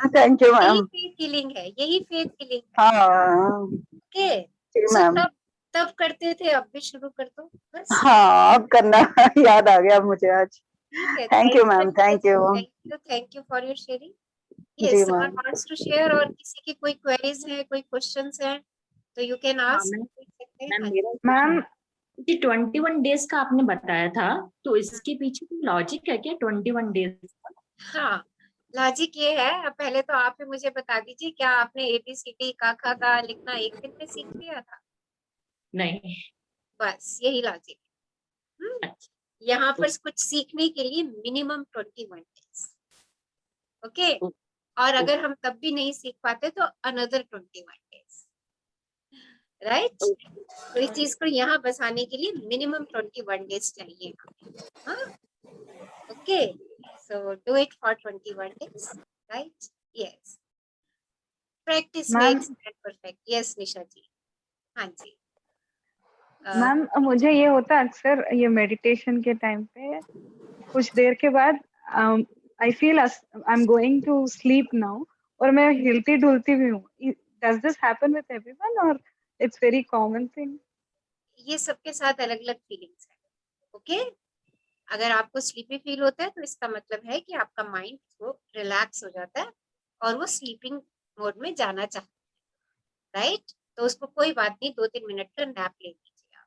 F: थैंक यू
A: यही
F: मैम।
A: फेथ हीलिंग है, यही फेथ हीलिंग है।
F: हाँ
A: ओके,
F: जी
A: सो
F: मैम।
A: तब तब करते थे, अब भी शुरू कर दो बस।
F: हाँ अब करना याद आ गया मुझे आज।
A: ठीक है,
F: thank you ma'am, thank you.
A: Thank you for your sharing.
F: जी
A: yes, someone
F: ma'am.
A: Wants to share, और किसी की कोई क्वेरीज है, कोई क्वेश्चंस है तो यू कैन
K: हाँ
A: आस्क,
K: मैम,
A: पूछ सकते हैं। हाँ
K: मेरा
A: जी।
K: मैम, ये 21 डेज का आपने बताया था, तो इसके पीछे कोई लॉजिक है क्या 21 डेज का?
A: हाँ, लॉजिक ये है, अब पहले तो आप ही मुझे बता दीजिए, क्या आपने ABCD का खा का लिखना एक दिन में सीख लिया था?
K: नहीं।
A: बस यही लॉजिक। यहाँ पर कुछ सीखने के लिए मिनिमम 21 डेज। ओके, और अगर हम तब भी नहीं सीख पाते तो अनदर 21 डेज, राइट। तो इस चीज को यहाँ बसाने के लिए मिनिमम 21 डेज चाहिए हमें। Okay, so do it for 21 days, right. Yes, practice makes perfect. Yes Nisha ji. हाँ जी।
L: मैम मुझे ये होता है अक्सर, ये मेडिटेशन के टाइम पे कुछ देर के बाद I feel I am going to sleep now, और मैं हिलती डुलती भी हूँ। Does this happen with everyone और इट्स वेरी कॉमन थिंग?
A: ये सबके साथ अलग अलग फीलिंग्स है। ओके, अगर आपको स्लीपी फील होता है तो इसका मतलब है कि आपका माइंड वो रिलैक्स हो जाता है और वो स्लीपिंग मोड में जाना चाहता है, राइट। तो उसको कोई बात नहीं, 2-3 मिनट का नैप ले लीजिए आप,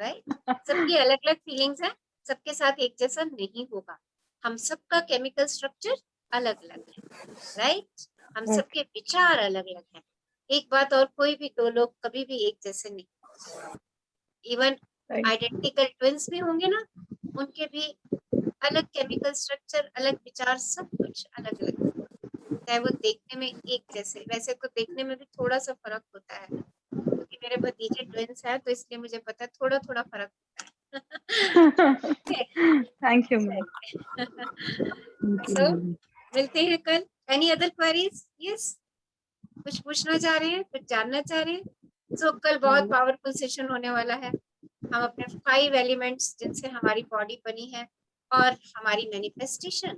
A: राइट। सबकी अलग अलग फीलिंग्स है, सबके साथ एक जैसा नहीं होगा। हम सबका केमिकल स्ट्रक्चर अलग अलग है, राइट। हम सबके विचार अलग अलग हैं। एक बात और, कोई भी दो लोग कभी भी एक जैसे नहीं, इवन आइडेंटिकल ट्विंस भी होंगे ना, उनके भी अलग केमिकल स्ट्रक्चर, अलग विचार, सब कुछ अलग अलग, चाहे वो देखने में एक जैसे। वैसे तो देखने में भी थोड़ा सा फर्क होता है, क्योंकि मेरे भतीजे ट्विंस हैं तो इसलिए मुझे पता है थोड़ा थोड़ा फर्क होता है।
L: Thank you ma'am.
A: सो मिलते हैं कल। Any other queries? यस, कुछ पूछना चाह रहे हैं, कुछ जानना चाह रहे हैं? सो कल बहुत पावरफुल सेशन होने वाला है। हम अपने 5 एलिमेंट्स जिनसे हमारी बॉडी बनी है और हमारी मैनिफेस्टेशन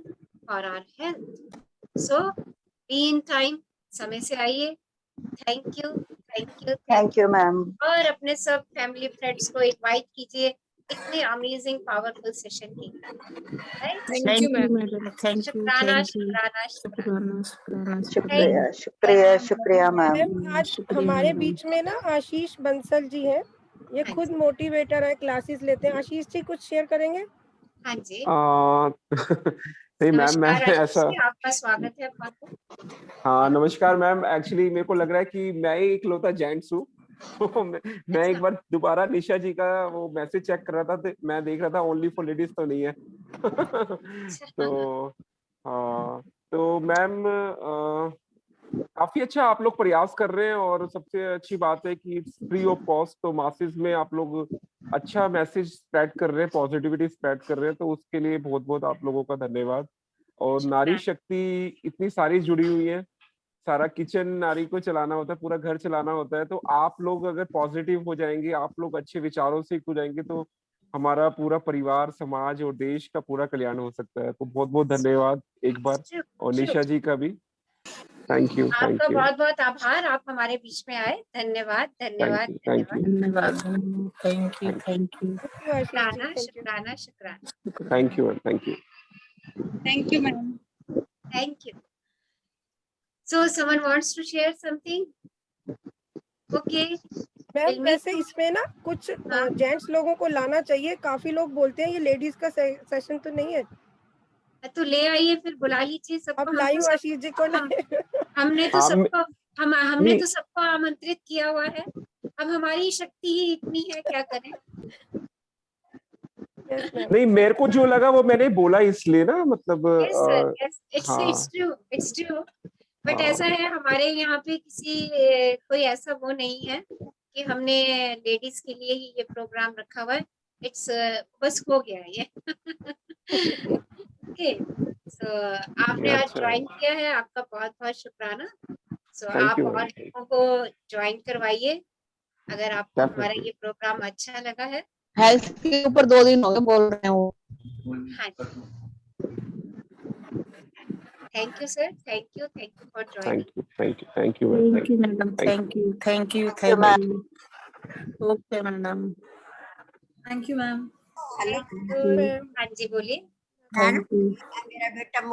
A: और our health, so be in time, समय से आइए। Thank you, thank you,
F: thank you ma'am.
A: और अपने सब फैमिली फ्रेंड्स को इनवाइट कीजिए इतने अमेजिंग पावरफुल सेशन के लिए, right.
N: Thank you madam, thank you,
A: शुक्राना,
N: थैंक यू,
A: शुक्राना, शुक्राना।
N: शुक्राना,
F: शुक्रिया शुक्रिया शुक्रिया मैम।
B: मैम आज हमारे बीच में ना आशीष बंसल जी हैं, ये खुद मोटिवेटर है, क्लासेस लेते हैं। आशीष जी कुछ शेयर करेंगे?
A: हाँ जी,
O: नहीं मैम, मैं
A: नमस्कार आशीष
O: ऐसा,
A: जी, आपका स्वागत है आपको।
O: हाँ नमस्कार मैम। एक्चुअली मेरे को लग रहा है कि मैं ही इकलौता जेंट्स हूँ। तो मैं एक बार दोबारा निशा जी का वो मैसेज चेक कर रहा था, तो मैं देख रहा था ओनली फॉर लेडीज तो नहीं है। तो हाँ, तो मैम काफी अच्छा आप लोग प्रयास कर रहे हैं, और सबसे अच्छी बात है कि फ्री ऑफ कॉस्ट, तो मासेस में आप लोग अच्छा मैसेज स्प्रेड कर रहे हैं, पॉजिटिविटी स्प्रेड कर रहे हैं, तो उसके लिए बहुत बहुत आप लोगों का धन्यवाद। और नारी शक्ति इतनी सारी जुड़ी हुई है, सारा किचन नारी को चलाना होता है, पूरा घर चलाना होता है। तो आप लोग अगर पॉजिटिव हो जाएंगे, आप लोग अच्छे विचारों से हो जाएंगे, तो हमारा पूरा परिवार, समाज और देश का पूरा कल्याण हो सकता है। तो बहुत बहुत धन्यवाद एक बार, और निशा जी का भी थैंक यू।
A: आपका
O: थैंक यू,
A: बहुत बहुत आभार, आप हमारे बीच में आए। धन्यवाद, धन्यवाद,
O: थैंक यू,
A: धन्यवाद।
N: Thank you, thank you.
A: शुक्राना, शुक्राना, शुक्राना।
O: Thank you, thank you,
J: thank you ma'am.
A: Thank you. So someone wants to share something? Okay.
B: Ma'am वैसे इसमें ना कुछ जेंट्स लोगों को लाना चाहिए, काफी लोग बोलते हैं ये लेडीज का सेशन तो नहीं है,
A: तो ले आइए, फिर बुला लीजिए सबको।
B: अब लाइव आशीष जी को
A: हमने तो सबको हमने तो सबको आमंत्रित किया हुआ है। अब हमारी शक्ति ही इतनी है, क्या करें।
B: Yes, ma'am.
O: नहीं, मेरे को जो लगा वो मैंने बोला इसलिए ना, मतलब
A: Yes, sir. Yes, it's
O: हाँ
A: true. It's true. बट
O: हाँ
A: ऐसा है हमारे यहाँ पे कोई ऐसा वो नहीं है कि हमने लेडीज के लिए ही ये प्रोग्राम रखा हुआ है। इट्स बस हो गया ये। ओके, सो आपने आज
O: अच्छा,
A: ज्वाइन किया है, आपका बहुत बहुत शुक्राना। सो
O: थैंक
A: आप
O: यू
A: और
O: मैम,
A: लोगों को ज्वाइन करवाइए अगर आपको हमारा
O: डेफिनेटली।
A: ये प्रोग्राम अच्छा लगा है।
G: हेल्थ के ऊपर 2 दिन हो गए बोल रहे हैं वो।
A: हाँ, thank you sir, thank you for joining.
O: Thank you ma'am,
N: Thank you, madam.
O: Thank you.
N: Thank you. Okay, madam.
I: Thank you ma'am.
A: Hello,
N: Thank you.
A: हाँ जी बोलिए।
N: Thank you.
P: मेरा बेटा